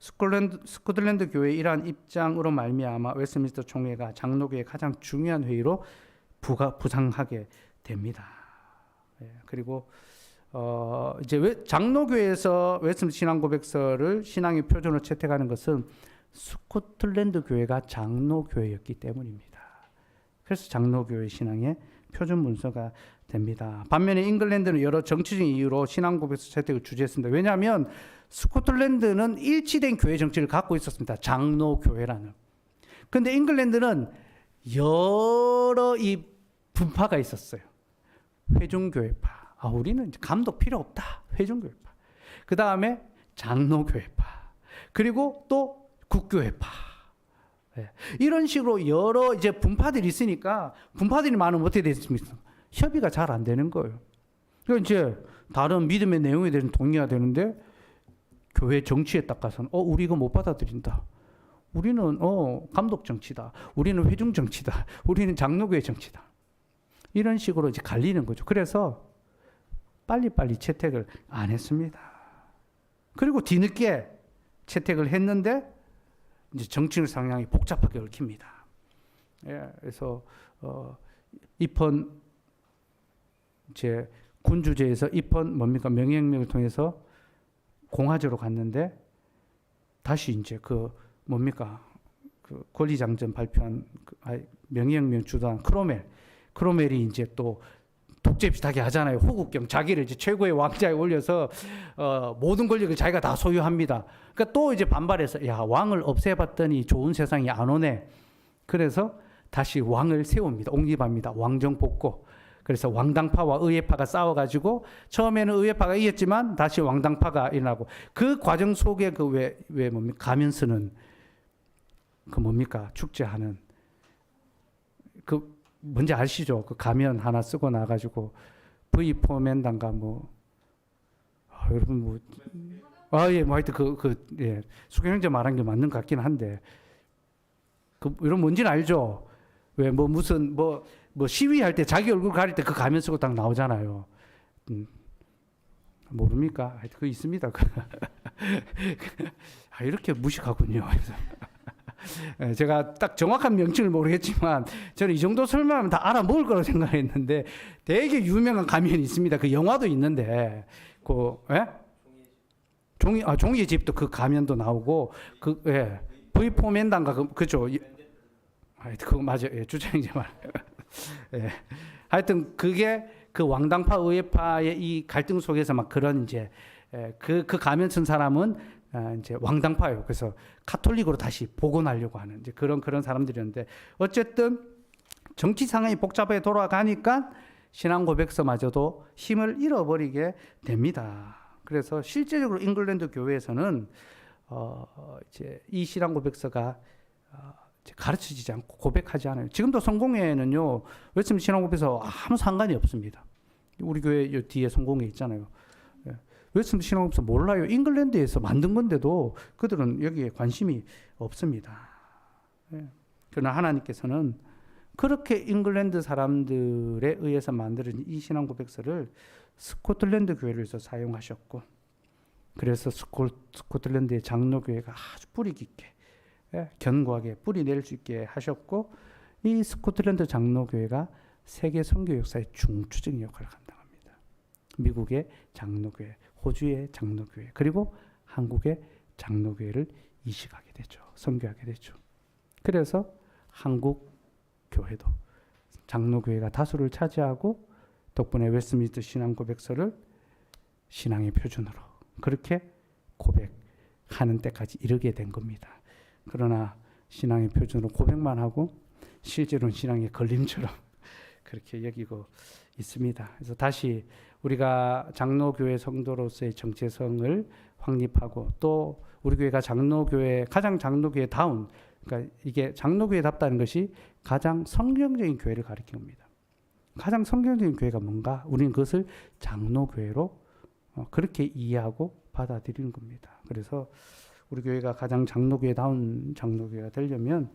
스코틀랜드 교회의 이러한 입장으로 말미암아 웨스트민스터 총회가 장로교의 가장 중요한 회의로 부상하게 됩니다. 예, 그리고 이제 장로교회에서 웨스트민스터 신앙 고백서를 신앙의 표준으로 채택하는 것은 스코틀랜드 교회가 장로교회였기 때문입니다. 그래서 장로교회 신앙의 표준 문서가 됩니다. 반면에 잉글랜드는 여러 정치적인 이유로 신앙 고백서 채택을 주저했습니다. 왜냐하면 스코틀랜드는 일치된 교회 정치를 갖고 있었습니다. 장로교회라는. 그런데 잉글랜드는 여러 이 분파가 있었어요. 회중교회파. 우리는 감독 필요 없다. 회중교회파. 그 다음에 장로교회파. 그리고 또 국교회파. 네. 이런 식으로 여러 이제 분파들이 있으니까 분파들이 많으면 어떻게 되겠습니까? 협의가 잘 안 되는 거예요. 그러니까 이제 다른 믿음의 내용에 대해서 동의해야 되는데 교회 정치에 딱 가서는 우리 이거 못 받아들인다. 우리는 감독 정치다. 우리는 회중 정치다. 우리는 장로교회 정치다. 이런 식으로 이제 갈리는 거죠. 그래서 빨리빨리 채택을 안 했습니다. 그리고 뒤늦게 채택을 했는데 이제 정치적 상황이 복잡하게 얽힙니다. 예, 그래서 입헌 이제 군주제에서 입헌 명예혁명을 통해서 공화제로 갔는데 다시 이제 그 권리장전 발표한 명예혁명 주도한 크로멜이 이제 또 독재 비슷하게 하잖아요. 호국경 자기를 이제 최고의 왕자에 올려서 모든 권력을 자기가 다 소유합니다. 그러니까 또 이제 반발해서 야 왕을 없애봤더니 좋은 세상이 안 오네. 그래서 다시 왕을 세웁니다. 옹립합니다. 왕정 복고. 그래서 왕당파와 의회파가 싸워가지고 처음에는 의회파가 이겼지만 다시 왕당파가 일어나고 그 과정 속에 그 왜 뭡니까 가면 쓰는 그 뭡니까 축제하는 그 뭔지 아시죠? 그 가면 하나 쓰고 나가지고 V4맨단가 뭐 여러분 예, 뭐 하여튼 예, 수경 형제 말한 게 맞는 것 같긴 한데 여러분 뭔지는 알죠? 왜 뭐 무슨 뭐 시위할 때 자기 얼굴 가릴 때 그 가면 쓰고 딱 나오잖아요. 모릅니까? 하여튼 그 있습니다. 이렇게 무식하군요. 제가 딱 정확한 명칭을 모르겠지만 저는 이 정도 설명하면 다 알아먹을 거라고 생각했는데 되게 유명한 가면이 있습니다. 그 영화도 있는데 종이의 집도 그 가면도 나오고 V4맨단가 그죠? 그거 맞아요. 예, 주장이제 말. 예. 하여튼 그게 그 왕당파 의회파의 이 갈등 속에서 막 그런 이제 그 가면 쓴 사람은 이제 왕당파예요. 그래서 카톨릭으로 다시 복원하려고 하는 이제 그런 사람들이었는데 어쨌든 정치 상황이 복잡하게 돌아가니까 신앙 고백서마저도 힘을 잃어버리게 됩니다. 그래서 실제적으로 잉글랜드 교회에서는 이제 이 신앙 고백서가 가르쳐지지 않고 고백하지 않아요. 지금도 성공회는요 웨스트민스터 신앙 고백서 아무 상관이 없습니다. 우리 교회 요 뒤에 성공회 있잖아요. 웨스트민스터 신앙 고백서 몰라요. 잉글랜드에서 만든 건데도 그들은 여기에 관심이 없습니다. 그러나 하나님께서는 그렇게 잉글랜드 사람들에 의해서 만들어진 이 신앙 고백서를 스코틀랜드 교회에서 사용하셨고, 그래서 스코틀랜드의 장로교회가 아주 뿌리 깊게 견고하게 뿌리 낼 수 있게 하셨고, 이 스코틀랜드 장로교회가 세계 선교 역사의 중추적인 역할을 감당합니다. 미국의 장로교회, 호주의 장로교회, 그리고 한국의 장로교회를 이식하게 되죠. 선교하게 되죠. 그래서 한국 교회도 장로교회가 다수를 차지하고 덕분에 웨스트민스터 신앙 고백서를 신앙의 표준으로 그렇게 고백하는 때까지 이르게 된 겁니다. 그러나 신앙의 표준으로 고백만 하고 실제로는 신앙의 걸림처럼 그렇게 여기고 있습니다. 그래서 다시 우리가 장로교회 성도로서의 정체성을 확립하고 또 우리 교회가 가장 장로교회다운, 그러니까 이게 장로교회답다는 것이 가장 성경적인 교회를 가리키는 겁니다. 가장 성경적인 교회가 뭔가? 우리는 그것을 장로교회로 그렇게 이해하고 받아들이는 겁니다. 그래서 우리 교회가 가장 장로교회다운 장로교회가 되려면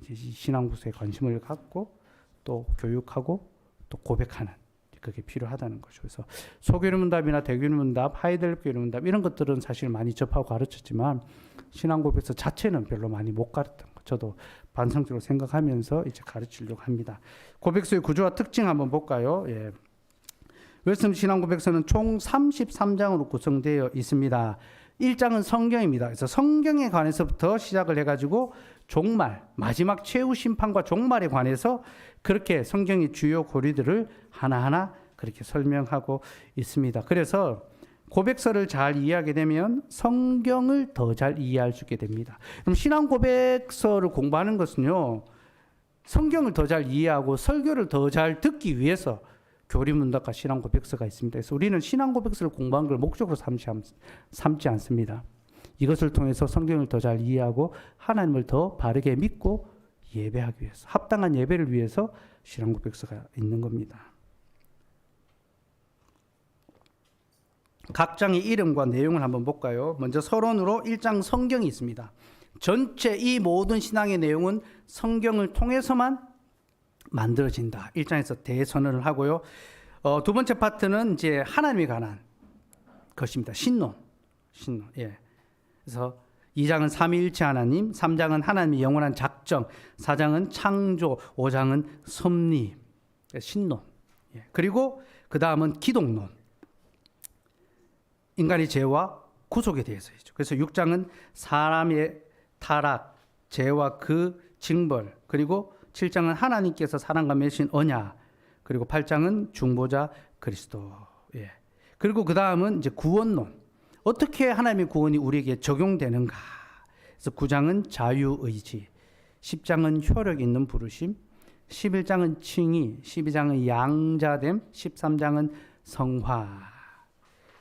신앙부서에 관심을 갖고 또 교육하고 또 고백하는 그게 필요하다는 거죠. 그래서 소교리 문답이나 대교리 문답, 하이델베르 문답 이런 것들은 사실 많이 접하고 가르쳤지만 신앙 고백서 자체는 별로 많이 못 가르쳤던 거. 저도 반성적으로 생각하면서 이제 가르치려고 합니다. 고백서의 구조와 특징 한번 볼까요? 예. 웨스트민스터 신앙 고백서는 총 33장으로 구성되어 있습니다. 1장은 성경입니다. 그래서 성경에 관해서부터 시작을 해가지고 종말, 마지막 최후 심판과 종말에 관해서 그렇게 성경의 주요 고리들을 하나하나 그렇게 설명하고 있습니다. 그래서 고백서를 잘 이해하게 되면 성경을 더 잘 이해할 수 있게 됩니다. 그럼 신앙 고백서를 공부하는 것은요, 성경을 더 잘 이해하고 설교를 더 잘 듣기 위해서 교리문답과 신앙 고백서가 있습니다. 그래서 우리는 신앙 고백서를 공부하는 걸 목적으로 삼지 않습니다. 이것을 통해서 성경을 더 잘 이해하고 하나님을 더 바르게 믿고 예배하기 위해서, 합당한 예배를 위해서 신앙 고백서가 있는 겁니다. 각 장의 이름과 내용을 한번 볼까요? 먼저 서론으로 1장 성경이 있습니다. 전체 이 모든 신앙의 내용은 성경을 통해서만 만들어진다. 1장에서 대선언을 하고요. 두 번째 파트는 이제 하나님에 관한 것입니다. 신론. 예. 그래서 2장은 삼위일체 하나님, 3장은 하나님의 영원한 작정, 4장은 창조, 5장은 섭리, 신론. 예. 그리고 그 다음은 기독론. 인간의 죄와 구속에 대해서이죠. 그래서 6장은 사람의 타락, 죄와 그 징벌, 그리고 7장은 하나님께서 사람과 맺으신 언약, 그리고 8장은 중보자 그리스도. 예. 그리고 그 다음은 이제 구원론. 어떻게 하나님의 구원이 우리에게 적용되는가. 그래서 9장은 자유의지, 10장은 효력 있는 부르심, 11장은 칭의, 12장은 양자됨, 13장은 성화.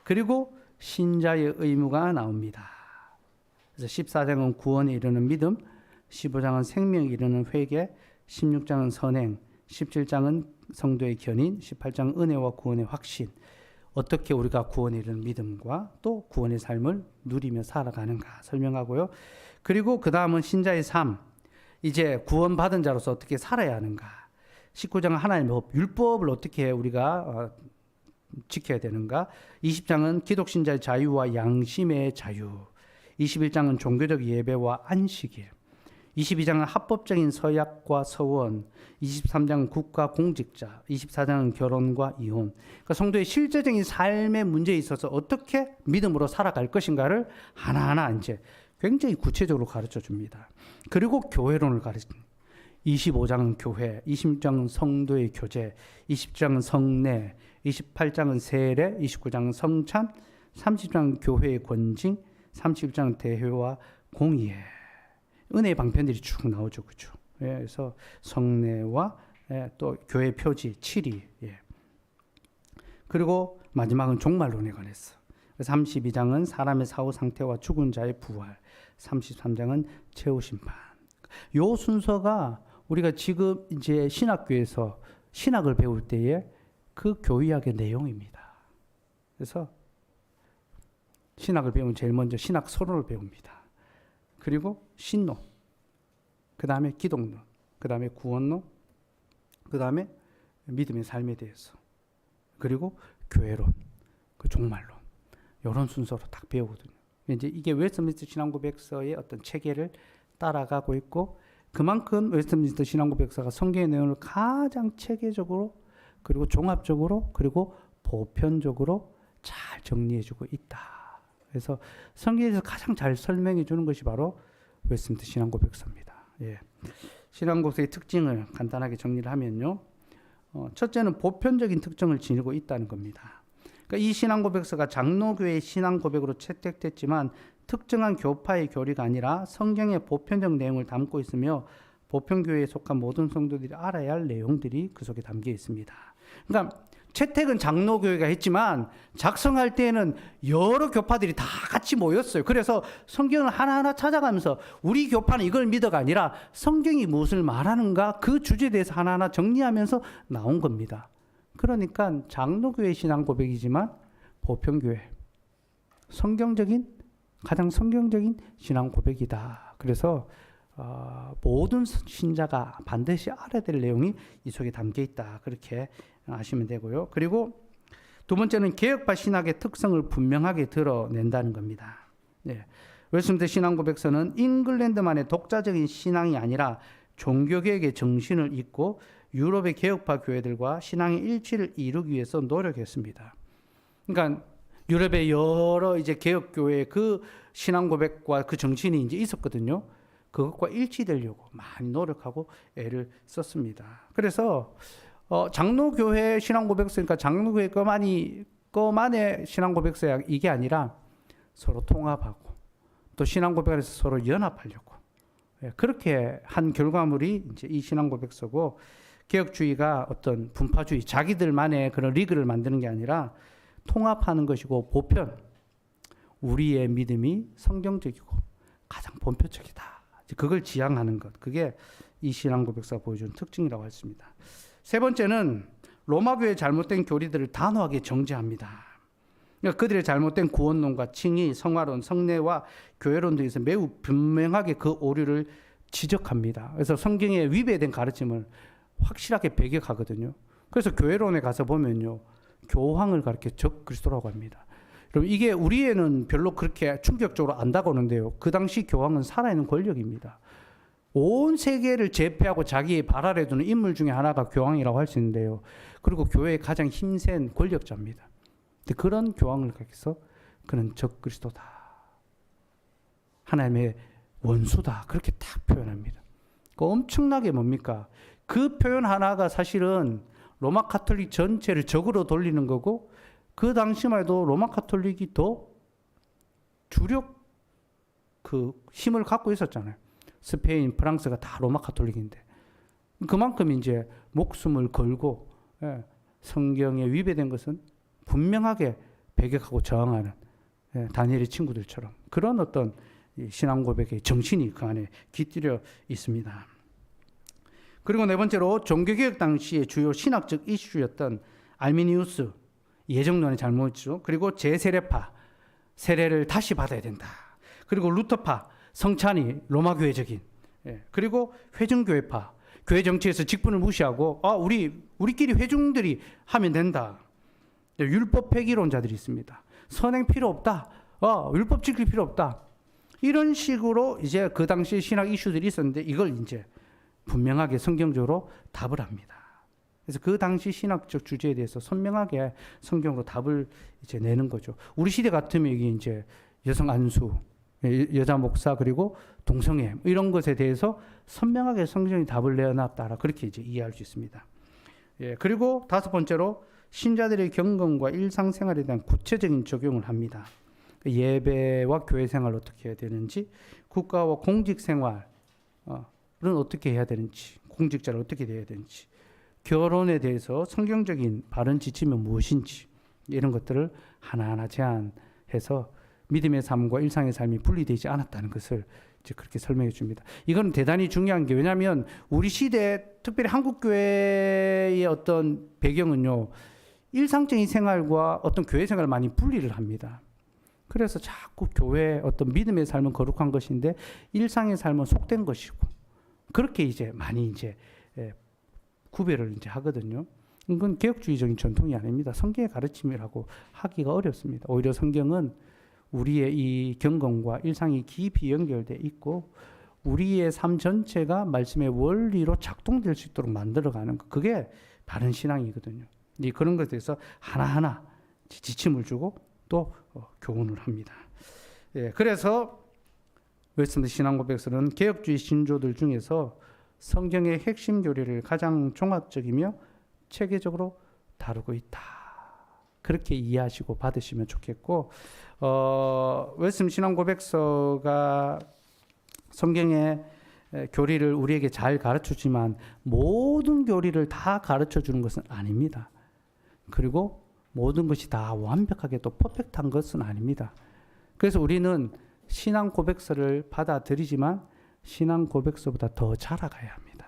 그리고 신자의 의무가 나옵니다. 그래서 14장은 구원에 이르는 믿음, 15장은 생명에 이르는 회개, 16장은 선행, 17장은 성도의 견인, 18장은 은혜와 구원의 확신. 어떻게 우리가 구원에 이르는 믿음과 또 구원의 삶을 누리며 살아가는가 설명하고요. 그리고 그 다음은 신자의 삶, 이제 구원받은 자로서 어떻게 살아야 하는가. 19장은 하나님의 법, 율법을 어떻게 우리가 지켜야 되는가. 20장은 기독신자의 자유와 양심의 자유, 21장은 종교적 예배와 안식일, 22장은 합법적인 서약과 서원, 23장은 국가 공직자, 24장은 결혼과 이혼. 그러니까 성도의 실제적인 삶의 문제에 있어서 어떻게 믿음으로 살아갈 것인가를 하나하나 이제 굉장히 구체적으로 가르쳐 줍니다. 그리고 교회론을 가르칩니다. 25장은 교회, 26장은 성도의 교제, 27장은 성례, 28장은 세례, 29장은 성찬, 30장은 교회의 권징, 31장은 대회와 공의회. 은혜의 방편들이 쭉 나오죠. 그죠? 예, 그래서 성례와 또 교회 표지, 칠이. 예. 그리고 마지막은 종말론에 관해서. 32장은 사람의 사후 상태와 죽은 자의 부활, 33장은 최후 심판. 요 순서가 우리가 지금 이제 신학교에서 신학을 배울 때에 그 교의학의 내용입니다. 그래서 신학을 배우면 제일 먼저 신학 서론을 배웁니다. 그리고 신론, 그 다음에 기독론, 그 다음에 구원론, 그 다음에 믿음의 삶에 대해서, 그리고 교회론, 그 종말론, 이런 순서로 딱 배우거든요. 이제 이게 웨스트민스터 신앙고백서의 어떤 체계를 따라가고 있고, 그만큼 웨스트민스터 신앙고백서가 성경의 내용을 가장 체계적으로, 그리고 종합적으로, 그리고 보편적으로 잘 정리해주고 있다. 그래서 성경에서 가장 잘 설명해 주는 것이 바로 웨스트민스터 신앙고백서입니다. 예. 신앙고백서의 특징을 간단하게 정리를 하면요. 첫째는 보편적인 특징을 지니고 있다는 겁니다. 그러니까 이 신앙고백서가 장로교회의 신앙고백으로 채택됐지만 특정한 교파의 교리가 아니라 성경의 보편적 내용을 담고 있으며 보편교회에 속한 모든 성도들이 알아야 할 내용들이 그 속에 담겨 있습니다. 그러니까 채택은 장로교회가 했지만 작성할 때에는 여러 교파들이 다 같이 모였어요. 그래서 성경을 하나하나 찾아가면서 우리 교파는 이걸 믿어가 아니라 성경이 무엇을 말하는가 그 주제에 대해서 하나하나 정리하면서 나온 겁니다. 그러니까 장로교회 신앙 고백이지만 보편교회 가장 성경적인 신앙 고백이다. 그래서 모든 신자가 반드시 알아야 될 내용이 이 속에 담겨 있다. 그렇게 아시면 되고요. 그리고 두 번째는 개혁파 신학의 특성을 분명하게 드러낸다는 겁니다. 네. 웨스트민스터 신앙고백서는 잉글랜드만의 독자적인 신앙이 아니라 종교개혁의 정신을 잇고 유럽의 개혁파 교회들과 신앙의 일치를 이루기 위해서 노력했습니다. 그러니까 유럽의 여러 이제 개혁교회의 그 신앙고백과 그 정신이 이제 있었거든요. 그것과 일치되려고 많이 노력하고 애를 썼습니다. 그래서 장로교회 신앙고백서니까 장로교회 것만의 신앙고백서야 이게 아니라 서로 통합하고 또 신앙고백에서 서로 연합하려고 그렇게 한 결과물이 이제 이 신앙고백서고 개혁주의가 어떤 분파주의 자기들만의 그런 리그를 만드는 게 아니라 통합하는 것이고 보편 우리의 믿음이 성경적이고 가장 본표적이다. 그걸 지향하는 것. 그게 이 신앙고백서가 보여주는 특징이라고 했습니다. 세 번째는 로마교회의 잘못된 교리들을 단호하게 정죄합니다. 그러니까 그들의 잘못된 구원론과 칭의, 성화론, 성례와 교회론 등에서 매우 분명하게 그 오류를 지적합니다. 그래서 성경에 위배된 가르침을 확실하게 배격하거든요. 그래서 교회론에 가서 보면요. 교황을 가르쳐 적그리스도라고 합니다. 그럼 이게 우리에는 별로 그렇게 충격적으로 안 다가오는데요. 그 당시 교황은 살아있는 권력입니다. 온 세계를 제패하고 자기의 발 아래 두는 인물 중에 하나가 교황이라고 할 수 있는데요. 그리고 교회의 가장 힘센 권력자입니다. 근데 그런 교황을 가리켜서 그는 적그리스도다. 하나님의 원수다. 그렇게 딱 표현합니다. 그 엄청나게 뭡니까? 그 표현 하나가 사실은 로마 카톨릭 전체를 적으로 돌리는 거고, 그 당시만 해도 로마 카톨릭이 더 주력 그 힘을 갖고 있었잖아요. 스페인, 프랑스가 다 로마 카톨릭인데. 그만큼 이제 목숨을 걸고, 성경에 위배된 것은 분명하게 배격하고 저항하는 다니엘의 친구들처럼 그런 어떤 신앙 고백의 정신이 그 안에 깃들여 있습니다. 그리고 네 번째로 종교개혁 당시의 주요 신학적 이슈였던 알미니우스, 예정론의 잘못이죠. 그리고 제세례파, 세례를 다시 받아야 된다. 그리고 루터파, 성찬이 로마교회적인, 그리고 회중교회파, 교회 정치에서 직분을 무시하고 우리끼리 회중들이 하면 된다. 율법 폐기론자들이 있습니다. 선행 필요 없다. 율법 지킬 필요 없다. 이런 식으로 이제 그 당시 신학 이슈들이 있었는데 이걸 이제 분명하게 성경적으로 답을 합니다. 그래서 그 당시 신학적 주제에 대해서 선명하게 성경으로 답을 이제 내는 거죠. 우리 시대 같으면 이게 이제 여성 안수, 여자 목사 그리고 동성애 이런 것에 대해서 선명하게 성경이 답을 내어놨다라 그렇게 이제 이해할 수 있습니다. 그리고 다섯 번째로 신자들의 경건과 일상생활에 대한 구체적인 적용을 합니다. 예배와 교회 생활을 어떻게 해야 되는지, 국가와 공직생활은 어떻게 해야 되는지, 공직자를 어떻게 돼야 되는지, 결혼에 대해서 성경적인 바른 지침은 무엇인지 이런 것들을 하나하나 제안해서 믿음의 삶과 일상의 삶이 분리되지 않았다는 것을 이제 그렇게 설명해 줍니다. 이건 대단히 중요한 게, 왜냐하면 우리 시대 특별히 한국 교회의 어떤 배경은요, 일상적인 생활과 어떤 교회 생활을 많이 분리를 합니다. 그래서 자꾸 교회 어떤 믿음의 삶은 거룩한 것인데 일상의 삶은 속된 것이고, 그렇게 이제 많이 이제 구별을 이제 하거든요. 이건 개혁주의적인 전통이 아닙니다. 성경의 가르침이라고 하기가 어렵습니다. 오히려 성경은 우리의 이 경건과 일상이 깊이 연결돼 있고 우리의 삶 전체가 말씀의 원리로 작동될 수 있도록 만들어가는 것, 그게 바른 신앙이거든요. 그런 것에 대해서 하나하나 지침을 주고 또 교훈을 합니다. 그래서 웨스트민스터 신앙고백서는 개혁주의 신조들 중에서 성경의 핵심 교리를 가장 종합적이며 체계적으로 다루고 있다. 그렇게 이해하시고 받으시면 좋겠고, 웨스트민스터 신앙고백서가 성경의 교리를 우리에게 잘 가르쳐주지만 모든 교리를 다 가르쳐주는 것은 아닙니다. 그리고 모든 것이 다 완벽하게 또 퍼펙트한 것은 아닙니다. 그래서 우리는 신앙 고백서를 받아들이지만 신앙 고백서보다 더 자라가야 합니다.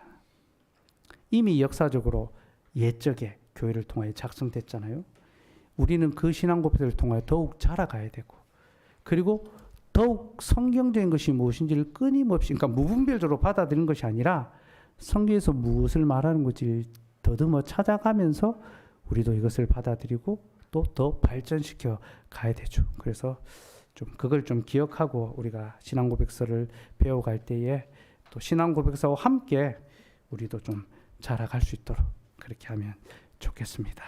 이미 역사적으로 옛적에 교회를 통하여 작성됐잖아요. 우리는 그 신앙 고백서를 통하여 더욱 자라가야 되고, 그리고 더욱 성경적인 것이 무엇인지를 끊임없이, 그러니까 무분별적으로 받아들이는 것이 아니라 성경에서 무엇을 말하는 것을 더듬어 찾아가면서 우리도 이것을 받아들이고 또 더 발전시켜 가야 되죠. 그래서 좀 그걸 좀 기억하고 우리가 신앙 고백서를 배워갈 때에 또 신앙 고백서와 함께 우리도 좀 자라갈 수 있도록 그렇게 하면 좋겠습니다.